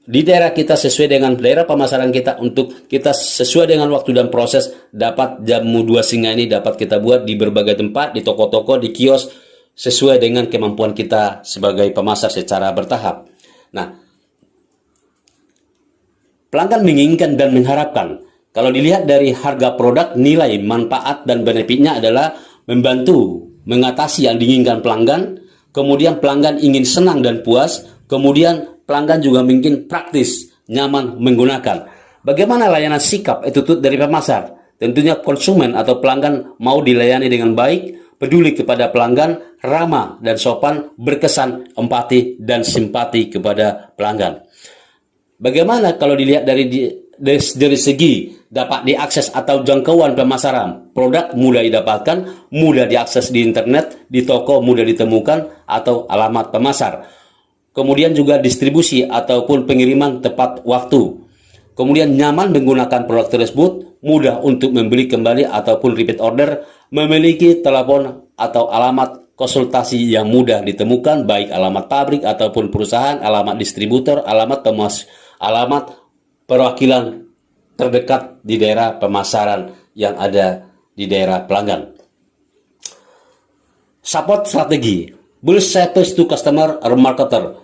di daerah kita sesuai dengan daerah pemasaran kita, untuk kita sesuai dengan waktu dan proses dapat jamu dua singa ini dapat kita buat di berbagai tempat, di toko-toko, di kios, sesuai dengan kemampuan kita sebagai pemasar secara bertahap. Nah, pelanggan menginginkan dan mengharapkan. Kalau dilihat dari harga produk, nilai, manfaat, dan benefitnya adalah membantu mengatasi yang diinginkan pelanggan, kemudian pelanggan ingin senang dan puas, kemudian pelanggan juga mungkin praktis, nyaman menggunakan. Bagaimana layanan sikap attitude dari pemasar? Tentunya konsumen atau pelanggan mau dilayani dengan baik, peduli kepada pelanggan, ramah dan sopan, berkesan, empati dan simpati kepada pelanggan. Bagaimana kalau dilihat dari segi dapat diakses atau jangkauan pemasaran? Produk mudah didapatkan, mudah diakses di internet, di toko mudah ditemukan atau alamat pemasar. Kemudian juga distribusi ataupun pengiriman tepat waktu. Kemudian nyaman menggunakan produk tersebut, mudah untuk membeli kembali ataupun repeat order, memiliki telepon atau alamat konsultasi yang mudah ditemukan, baik alamat pabrik ataupun perusahaan, alamat distributor, alamat perwakilan terdekat di daerah pemasaran yang ada di daerah pelanggan. Support strategi, build service to customer or marketer.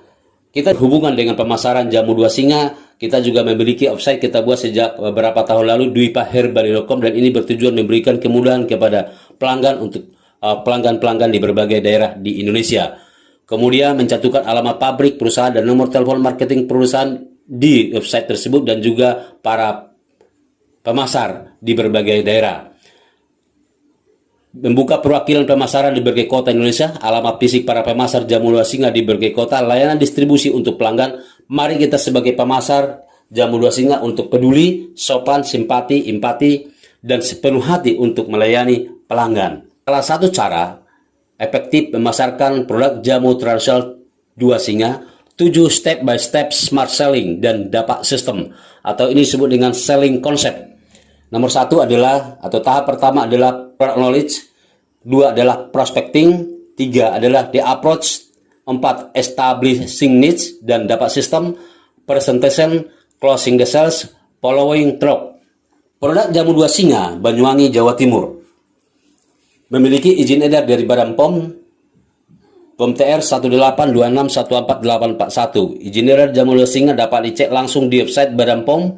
Kita hubungan dengan pemasaran jamu dua singa. Kita juga memiliki website kita buat sejak beberapa tahun lalu, dwipaherbali.com, dan ini bertujuan memberikan kemudahan kepada pelanggan untuk pelanggan-pelanggan di berbagai daerah di Indonesia. Kemudian mencantumkan alamat pabrik, perusahaan, dan nomor telepon marketing perusahaan di website tersebut, dan juga para pemasar di berbagai daerah. Membuka perwakilan pemasaran di berbagai kota Indonesia, alamat fisik para pemasar jamu dua singa di berbagai kota, layanan distribusi untuk pelanggan. Mari kita sebagai pemasar jamu dua singa untuk peduli, sopan, simpati, empati, dan sepenuh hati untuk melayani pelanggan. Salah satu cara efektif memasarkan produk jamu tradisional dua singa, 7 step by step smart selling dan dapat system, atau ini disebut dengan selling concept. Nomor 1 adalah, atau tahap pertama adalah product knowledge, 2 adalah prospecting, 3 adalah the approach, 4 establishing needs dan dapat system, presentation, closing the sales, following through. Produk jamu dua singa Banyuwangi, Jawa Timur memiliki izin edar dari Badan POM TR 182614841. Izin edar jamu dua singa dapat dicek langsung di website Badan POM.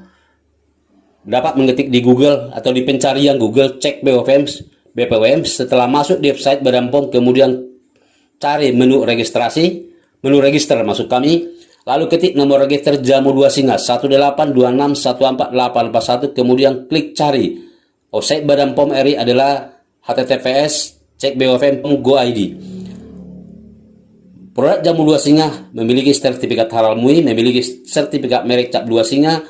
Dapat mengetik di Google atau di pencarian Google, cek BPOM. Setelah masuk di website Badan POM, kemudian cari menu registrasi, menu register maksud kami, lalu ketik nomor register jamu dua singa 182614841, kemudian klik cari. Website Badan POM RI adalah https cek.bpom.go.id. Produk jamu dua singa memiliki sertifikat halal MUI, memiliki sertifikat merek cap dua singa,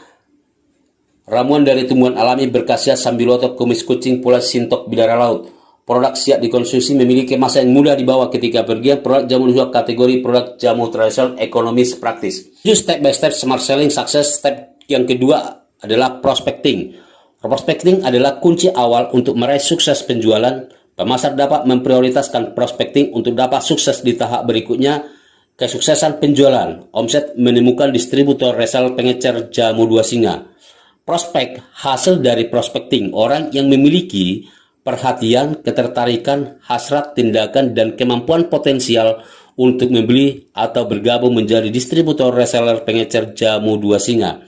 ramuan dari tumbuhan alami berkhasiat sambiloto, kumis kucing, pula sintok bidara laut. Produk siap dikonsumsi, memiliki masa yang mudah dibawa ketika pergian. Produk jamu dua kategori produk jamu tradisional ekonomis praktis. 7 step by step smart selling success. Step yang kedua adalah prospecting. Prospecting adalah kunci awal untuk meraih sukses penjualan. Pemasar dapat memprioritaskan prospecting untuk dapat sukses di tahap berikutnya. Kesuksesan penjualan, omset, menemukan distributor, reseller, pengecer jamu dua singa. Prospek hasil dari prospecting, orang yang memiliki perhatian, ketertarikan, hasrat, tindakan, dan kemampuan potensial untuk membeli atau bergabung menjadi distributor, reseller, pengecer jamu dua singa.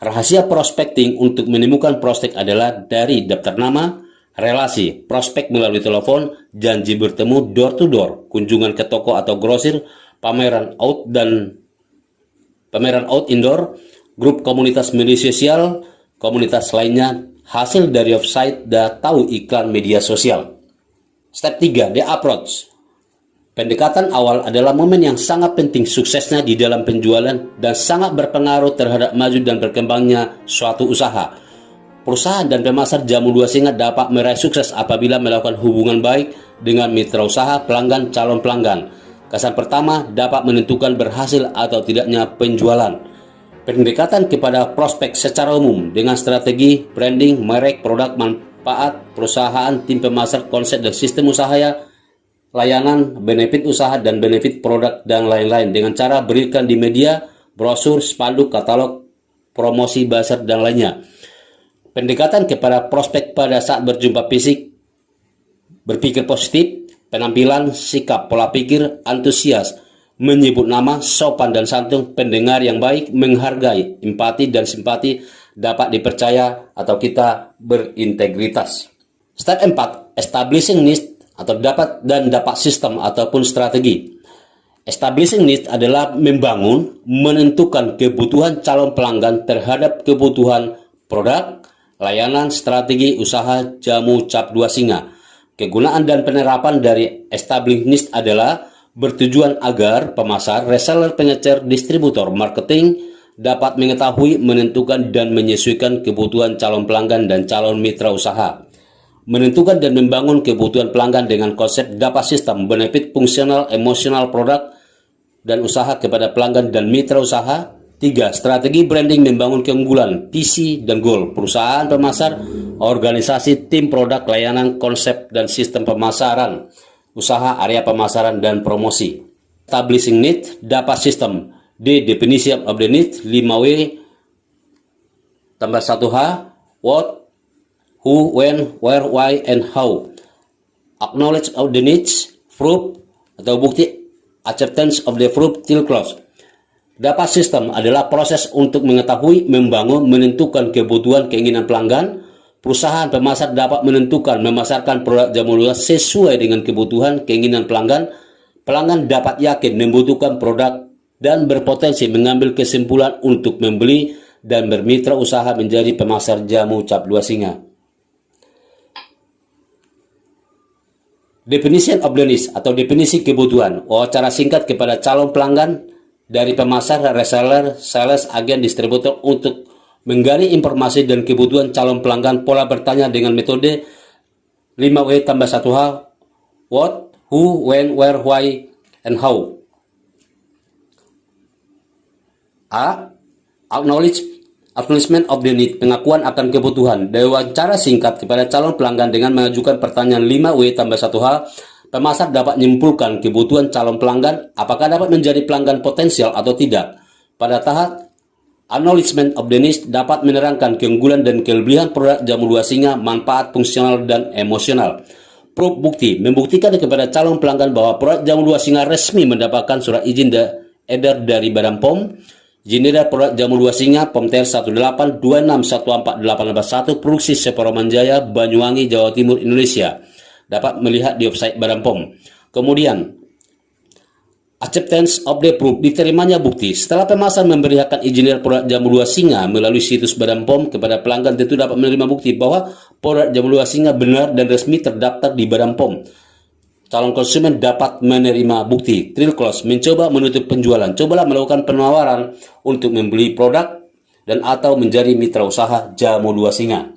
Rahasia prospecting untuk menemukan prospek adalah dari daftar nama, relasi, prospek melalui telepon, janji bertemu door to door, kunjungan ke toko atau grosir, pameran outdoor, grup komunitas media sosial, komunitas lainnya, hasil dari website, dan tahu iklan media sosial. Step 3, the approach. Pendekatan awal adalah momen yang sangat penting suksesnya di dalam penjualan dan sangat berpengaruh terhadap maju dan berkembangnya suatu usaha. Perusahaan dan pemasar jamu dua singa dapat meraih sukses apabila melakukan hubungan baik dengan mitra usaha, pelanggan, calon pelanggan. Kesan pertama dapat menentukan berhasil atau tidaknya penjualan. Pendekatan kepada prospek secara umum dengan strategi, branding, merek, produk, manfaat, perusahaan, tim pemasar, konsep dan sistem usaha, layanan, benefit usaha dan benefit produk dan lain-lain, dengan cara berikan di media, brosur, spanduk, katalog, promosi, bazar dan lainnya. Pendekatan kepada prospek pada saat berjumpa fisik, berpikir positif, penampilan, sikap, pola pikir, antusias, menyebut nama, sopan dan santun, pendengar yang baik, menghargai, empati dan simpati, dapat dipercaya atau kita berintegritas. Step 4, establishing needs atau dapat sistem ataupun strategi. Establishing needs adalah membangun, menentukan kebutuhan calon pelanggan terhadap kebutuhan produk, layanan, strategi, usaha jamu cap dua singa. Kegunaan dan penerapan dari establishing needs adalah bertujuan agar pemasar, reseller, pengecer, distributor, marketing dapat mengetahui, menentukan, dan menyesuaikan kebutuhan calon pelanggan dan calon mitra usaha. Menentukan dan membangun kebutuhan pelanggan dengan konsep dapat sistem, benefit, fungsional, emosional produk dan usaha kepada pelanggan dan mitra usaha. 3. Strategi branding, membangun keunggulan, visi dan goal perusahaan pemasar, organisasi, tim produk, layanan, konsep dan sistem pemasaran, usaha, area pemasaran dan promosi. Establishing need, dapat sistem. D. Definition of the need, 5W tambah 1H, what, who, when, where, why, and how. Acknowledge of the needs, proof atau bukti, acceptance of the proof till close. Dapat sistem adalah proses untuk mengetahui, membangun, menentukan kebutuhan keinginan pelanggan. Perusahaan pemasar dapat menentukan, memasarkan produk jamu dua sesuai dengan kebutuhan keinginan pelanggan. Pelanggan dapat yakin membutuhkan produk dan berpotensi mengambil kesimpulan untuk membeli dan bermitra usaha menjadi pemasar jamu cap dua singa. Definition of the needs atau definisi kebutuhan, wawancara singkat kepada calon pelanggan dari pemasar, reseller, sales, agen, distributor untuk menggali informasi dan kebutuhan calon pelanggan. Pola bertanya dengan metode 5W tambah 1H, what, who, when, where, why, and how. A. Acknowledgement of the need, pengakuan akan kebutuhan. Dari wawancara singkat kepada calon pelanggan dengan mengajukan pertanyaan 5W tambah 1H, pemasar dapat menyimpulkan kebutuhan calon pelanggan, apakah dapat menjadi pelanggan potensial atau tidak. Pada tahap acknowledgement of the needs dapat menerangkan keunggulan dan kelebihan produk jamu dua singa, manfaat, fungsional, dan emosional. Proof, bukti, membuktikan kepada calon pelanggan bahwa produk jamu dua singa resmi mendapatkan surat izin edar dari Badan POM. Izin edar produk jamu dua singa POMTER 18261481 produksi Seporoman Jaya, Banyuwangi, Jawa Timur, Indonesia. Dapat melihat di website Badan POM. Kemudian acceptance of the proof, diterimanya bukti. Setelah pemasar memberikan izin edar produk jamu dua singa melalui situs Badan POM kepada pelanggan, tentu dapat menerima bukti bahwa produk jamu dua singa benar dan resmi terdaftar di Badan POM. Calon konsumen dapat menerima bukti. Trial close, mencoba menutup penjualan. Cobalah melakukan penawaran untuk membeli produk dan atau menjadi mitra usaha jamu dua singa.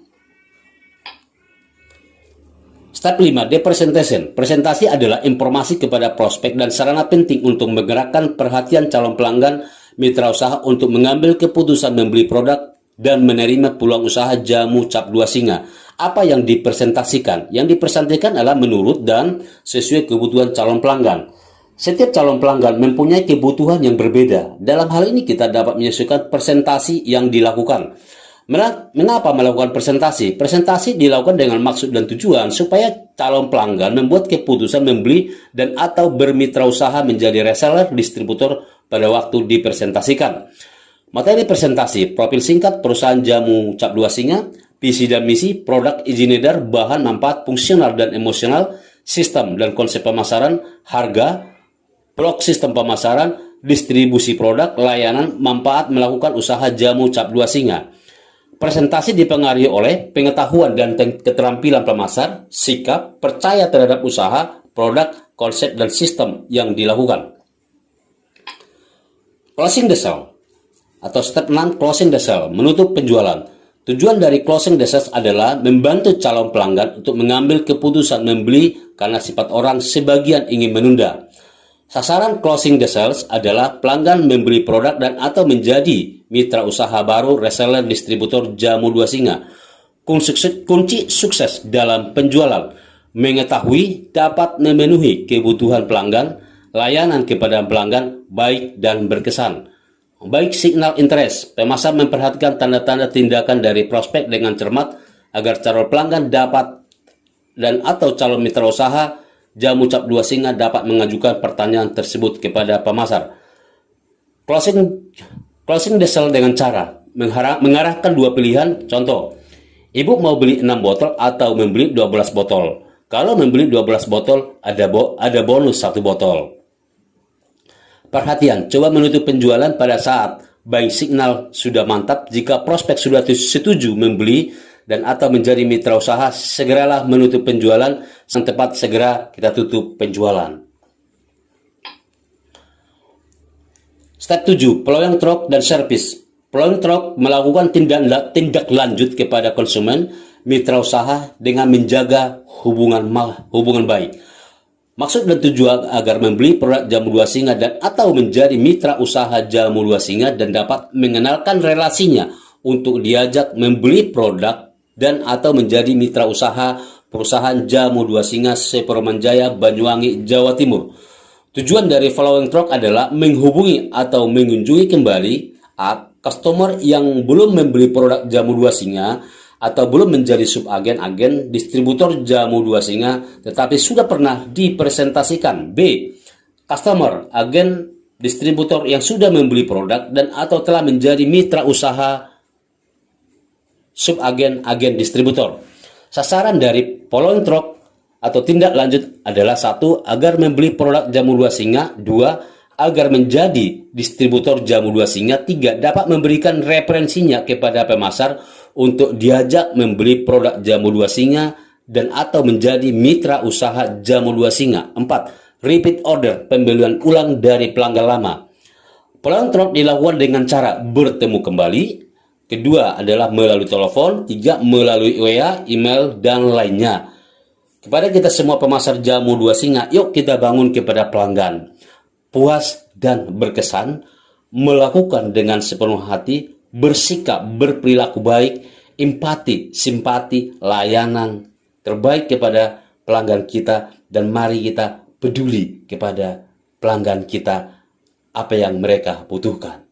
Step 5, presentation. Presentasi adalah informasi kepada prospek dan sarana penting untuk menggerakkan perhatian calon pelanggan mitra usaha untuk mengambil keputusan membeli produk dan menerima peluang usaha jamu cap dua singa. Apa yang dipresentasikan? Yang dipresentasikan adalah menurut dan sesuai kebutuhan calon pelanggan. Setiap calon pelanggan mempunyai kebutuhan yang berbeda. Dalam hal ini kita dapat menyesuaikan presentasi yang dilakukan. Mengapa melakukan presentasi? Presentasi dilakukan dengan maksud dan tujuan supaya calon pelanggan membuat keputusan membeli dan atau bermitra usaha menjadi reseller, distributor pada waktu dipresentasikan. Materi presentasi, profil singkat perusahaan jamu cap dua singa, visi dan misi, produk, izin edar, bahan, manfaat, fungsional dan emosional, sistem dan konsep pemasaran, harga, blok sistem pemasaran, distribusi produk, layanan, manfaat melakukan usaha jamu cap dua singa. Presentasi dipengaruhi oleh pengetahuan dan keterampilan pemasar, sikap, percaya terhadap usaha, produk, konsep, dan sistem yang dilakukan. Closing the sale atau step 6, closing the sale, menutup penjualan. Tujuan dari closing the sales adalah membantu calon pelanggan untuk mengambil keputusan membeli karena sifat orang sebagian ingin menunda. Sasaran closing the sales adalah pelanggan membeli produk dan atau menjadi mitra usaha baru, reseller, distributor jamu dua singa. Kunci sukses dalam penjualan, mengetahui dapat memenuhi kebutuhan pelanggan, layanan kepada pelanggan baik dan berkesan. Baik signal interest, pemasar memperhatikan tanda-tanda tindakan dari prospek dengan cermat agar calon pelanggan dapat dan atau calon mitra usaha jamu cap dua singa dapat mengajukan pertanyaan tersebut kepada pemasar. Closing the sale dengan cara mengarahkan dua pilihan. Contoh, ibu mau beli 6 botol atau membeli 12 botol. Kalau membeli 12 botol ada bonus 1 botol. Perhatian, coba menutup penjualan pada saat buying signal sudah mantap. Jika prospek sudah setuju membeli dan atau menjadi mitra usaha, segeralah menutup penjualan. Yang tepat, segera kita tutup penjualan. Step 7, peluang truk dan servis. Peluang truk melakukan tindak lanjut kepada konsumen mitra usaha dengan menjaga hubungan baik. Maksud dan tujuan agar membeli produk jamu dua singa dan atau menjadi mitra usaha jamu dua singa dan dapat mengenalkan relasinya untuk diajak membeli produk dan atau menjadi mitra usaha perusahaan jamu dua singa Seproman Jaya, Banyuwangi, Jawa Timur. Tujuan dari following truck adalah menghubungi atau mengunjungi kembali customer yang belum membeli produk jamu dua singa atau belum menjadi subagen-agen distributor jamu dua singa tetapi sudah pernah dipresentasikan. B. Customer, agen distributor yang sudah membeli produk dan atau telah menjadi mitra usaha subagen-agen distributor. Sasaran dari following truck atau tindak lanjut adalah 1. Agar membeli produk jamu dua singa. 2. Agar menjadi distributor jamu dua singa. 3. Dapat memberikan referensinya kepada pemasar untuk diajak membeli produk jamu dua singa dan atau menjadi mitra usaha jamu dua singa. 4. Repeat order, pembelian ulang dari pelanggan lama. Following truck dilakukan dengan cara bertemu kembali. Kedua adalah melalui telepon. 3. Melalui WA, email, dan lainnya. Kepada kita semua pemasar jamu dua singa, yuk kita bangun kepada pelanggan puas dan berkesan, melakukan dengan sepenuh hati, bersikap, berperilaku baik, empati, simpati, layanan terbaik kepada pelanggan kita, dan mari kita peduli kepada pelanggan kita apa yang mereka butuhkan.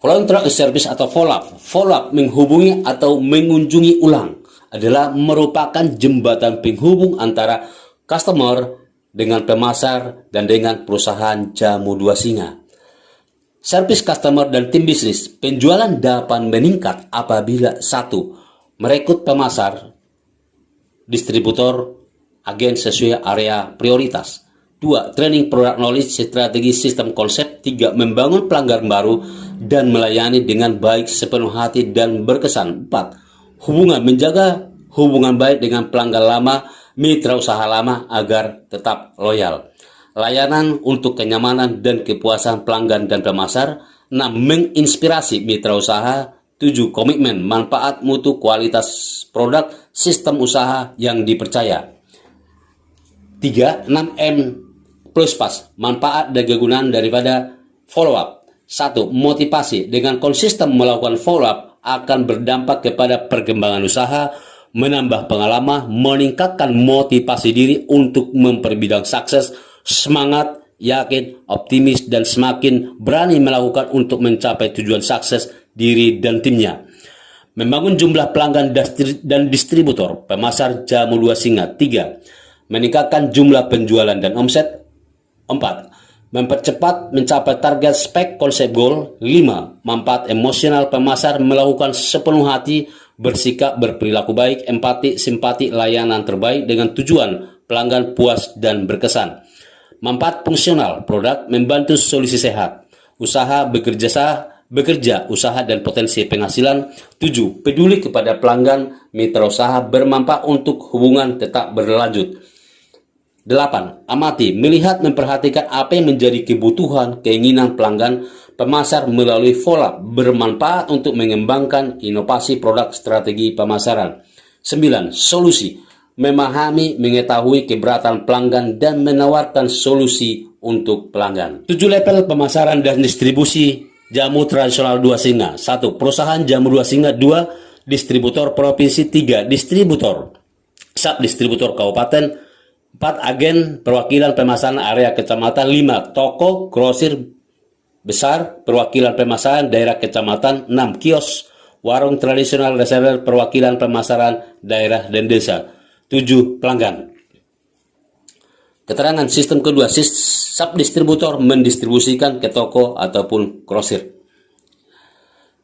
Following truck service atau follow-up. Follow-up menghubungi atau mengunjungi ulang adalah merupakan jembatan penghubung antara customer dengan pemasar dan dengan perusahaan jamu dua singa. Service customer dan tim bisnis. Penjualan dapat meningkat apabila 1. Merekrut pemasar, distributor, agen sesuai area prioritas. 2. Training product knowledge, strategi, sistem, konsep. 3. Membangun pelanggan baru dan melayani dengan baik, sepenuh hati, dan berkesan. 4. Menjaga hubungan baik dengan pelanggan lama, mitra usaha lama agar tetap loyal. Layanan untuk kenyamanan dan kepuasan pelanggan dan pemasar. 6. Menginspirasi mitra usaha. 7. Komitmen, manfaat mutu, kualitas produk, sistem usaha yang dipercaya. 3. 6M plus pas, manfaat dan kegunaan daripada follow up. 1. Motivasi, dengan konsisten melakukan follow up akan berdampak kepada perkembangan usaha, menambah pengalaman, meningkatkan motivasi diri untuk memperbidang sukses, semangat, yakin, optimis, dan semakin berani melakukan untuk mencapai tujuan sukses diri dan timnya. Membangun jumlah pelanggan dan distributor pemasar jamu dua singa. 3. Meningkatkan jumlah penjualan dan omset. 4. Mempercepat mencapai target spek konsep goal. 5. Manfaat emosional pemasar, melakukan sepenuh hati, bersikap, berperilaku baik, empati, simpati, layanan terbaik dengan tujuan pelanggan puas dan berkesan. Manfaat fungsional produk, membantu solusi sehat, usaha, bekerja, usaha dan potensi penghasilan. 7. Peduli kepada pelanggan, mitra usaha, bermanfaat untuk hubungan tetap berlanjut. 8. Amati, melihat, memperhatikan apa yang menjadi kebutuhan, keinginan pelanggan pemasar melalui follow-up, bermanfaat untuk mengembangkan inovasi produk strategi pemasaran. 9. Solusi, memahami, mengetahui keberatan pelanggan dan menawarkan solusi untuk pelanggan. 7 level pemasaran dan distribusi jamu tradisional dua singa. 1. Perusahaan jamu dua singa. 2. Distributor provinsi. 3. Distributor subdistributor kabupaten. 4. Agen perwakilan pemasaran area kecamatan. 5. Toko grosir besar perwakilan pemasaran daerah kecamatan. 6. Kios warung tradisional reseller perwakilan pemasaran daerah dan desa. 7. Pelanggan. Keterangan sistem kedua, subdistributor mendistribusikan ke toko ataupun grosir.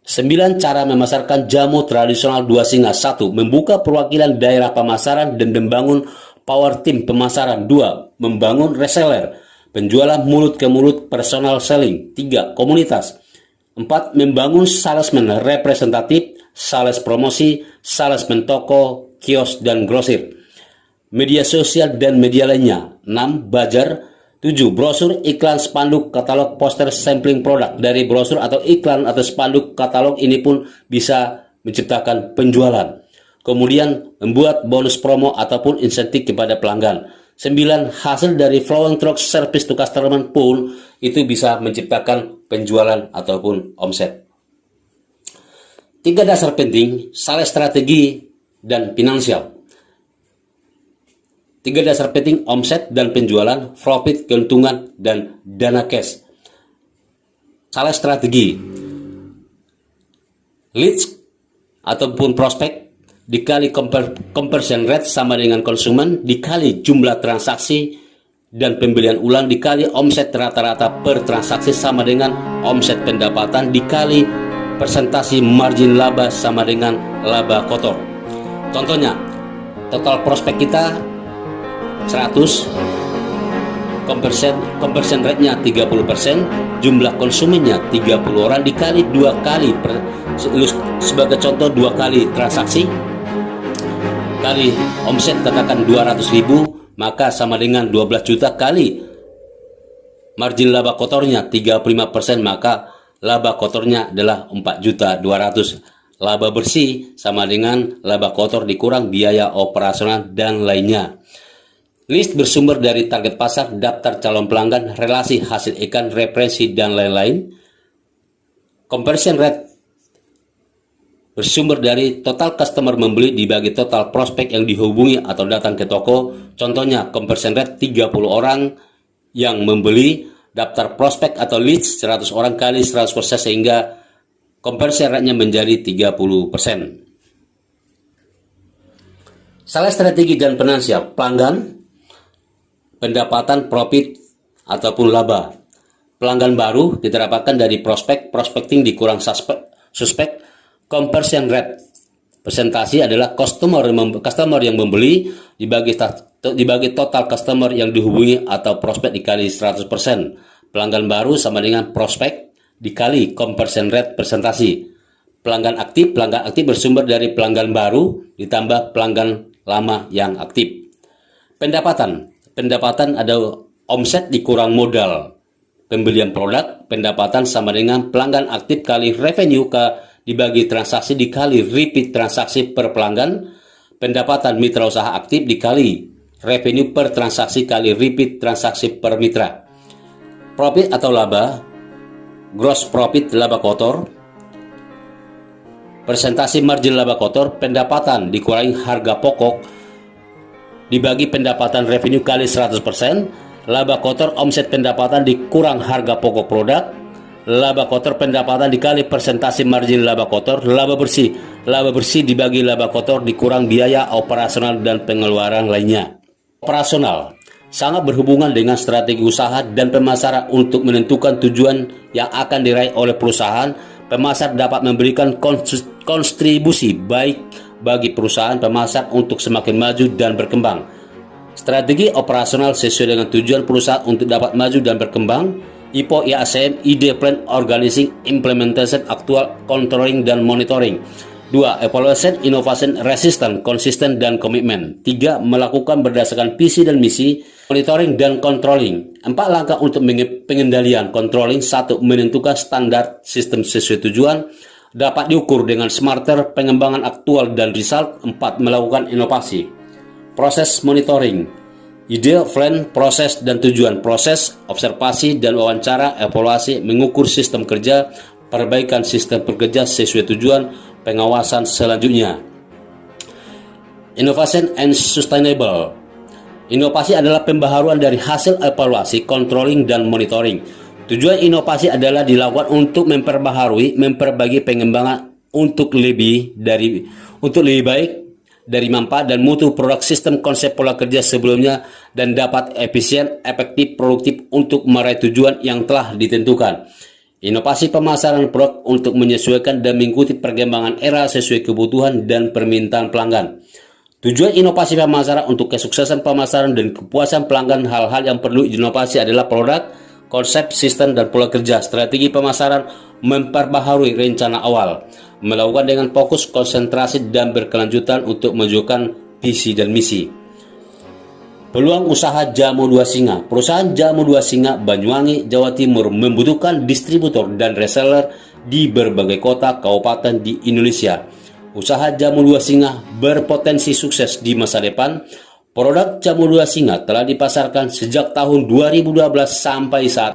9. Cara memasarkan jamu tradisional dua singa. 1. Membuka perwakilan daerah pemasaran dan membangun power team pemasaran. 2. Membangun reseller, penjualan mulut ke mulut, personal selling. 3. Komunitas. 4. Membangun salesman representatif, sales promosi, salesman toko, kios, dan grosir. Media sosial dan media lainnya. 6. Buzzer. 7. Brosur, iklan, spanduk, katalog, poster, sampling produk. Dari brosur atau iklan atau spanduk katalog ini pun bisa menciptakan penjualan. Kemudian membuat bonus promo ataupun insentif kepada pelanggan. 9. Hasil dari flowing truck service to customer pun itu bisa menciptakan penjualan ataupun omset. 3 dasar penting sales strategi dan finansial. 3 dasar penting omset dan penjualan, profit, keuntungan, dan dana cash. Sales strategi. Leads ataupun prospek dikali conversion rate sama dengan konsumen, dikali jumlah transaksi dan pembelian ulang, dikali omset rata-rata per transaksi sama dengan omset pendapatan, dikali persentasi margin laba sama dengan laba kotor. Contohnya, total prospek kita 100, conversion rate-nya 30%, jumlah konsumennya 30 orang, dikali 2 kali sebagai contoh 2 kali transaksi kali omset katakan 200.000, maka sama dengan 12 juta kali margin laba kotornya 35%, maka laba kotornya adalah 4.200.000. Laba bersih sama dengan laba kotor dikurang biaya operasional dan lainnya. List bersumber dari target pasar, daftar calon pelanggan, relasi hasil ikan, referensi, dan lain-lain. Conversion rate bersumber dari total customer membeli dibagi total prospek yang dihubungi atau datang ke toko. Contohnya conversion rate 30 orang yang membeli, daftar prospek atau leads 100 orang kali 100% sehingga conversion rate-nya menjadi 30%. Sales strategi dan finansial, pelanggan, pendapatan, profit, ataupun laba. Pelanggan baru diterapkan dari prospecting dikurang suspek, conversion rate, presentasi adalah customer yang membeli dibagi total customer yang dihubungi atau prospek dikali 100%. Pelanggan baru sama dengan prospek dikali conversion rate presentasi. Pelanggan aktif bersumber dari pelanggan baru ditambah pelanggan lama yang aktif. Pendapatan ada omset dikurang modal pembelian produk. Pendapatan sama dengan pelanggan aktif kali revenue dibagi transaksi dikali repeat transaksi per pelanggan. Pendapatan mitra usaha aktif dikali revenue per transaksi kali repeat transaksi per mitra. Profit atau laba, gross profit laba kotor, persentase margin laba kotor. Pendapatan dikurangi harga pokok dibagi pendapatan revenue kali 100%, laba kotor omset pendapatan dikurang harga pokok produk, laba kotor pendapatan dikali persentase margin laba kotor, laba bersih dibagi laba kotor dikurang biaya operasional dan pengeluaran lainnya. Operasional sangat berhubungan dengan strategi usaha dan pemasaran untuk menentukan tujuan yang akan diraih oleh perusahaan. Pemasar dapat memberikan kontribusi baik bagi perusahaan pemasar untuk semakin maju dan berkembang. Strategi operasional sesuai dengan tujuan perusahaan untuk dapat maju dan berkembang. IPO, IACM, Ide Plan, Organizing, Implementation, Actual, Controlling, dan Monitoring. 2. Evaluation, Innovation, Resistance, Konsisten, dan Komitmen. 3. Melakukan berdasarkan visi dan misi. Monitoring dan Controlling. 4 langkah untuk pengendalian. Controlling. 1. Menentukan standar sistem sesuai tujuan dapat diukur dengan smarter, pengembangan aktual dan result. 4. Melakukan inovasi. Proses monitoring. Ide, plan, proses, dan tujuan. Proses, observasi dan wawancara, evaluasi, mengukur sistem kerja, perbaikan sistem bekerja sesuai tujuan, pengawasan selanjutnya. Innovation and Sustainable. Inovasi adalah pembaharuan dari hasil evaluasi, controlling, dan monitoring. Tujuan inovasi adalah dilakukan untuk memperbaiki pengembangan untuk lebih baik dari manfaat dan mutu produk sistem konsep pola kerja sebelumnya dan dapat efisien, efektif, produktif untuk meraih tujuan yang telah ditentukan. Inovasi pemasaran produk untuk menyesuaikan dan mengikuti perkembangan era sesuai kebutuhan dan permintaan pelanggan. Tujuan inovasi pemasaran untuk kesuksesan pemasaran dan kepuasan pelanggan. Hal-hal yang perlu diinovasi adalah produk, konsep, sistem, dan pola kerja. Strategi pemasaran memperbaharui rencana awal, melakukan dengan fokus, konsentrasi, dan berkelanjutan untuk mewujudkan visi dan misi. Peluang usaha jamu dua singa. Perusahaan jamu dua singa Banyuwangi, Jawa Timur membutuhkan distributor dan reseller di berbagai kota kabupaten di Indonesia. Usaha jamu dua singa berpotensi sukses di masa depan. Produk jamu dua singa telah dipasarkan sejak tahun 2012 sampai saat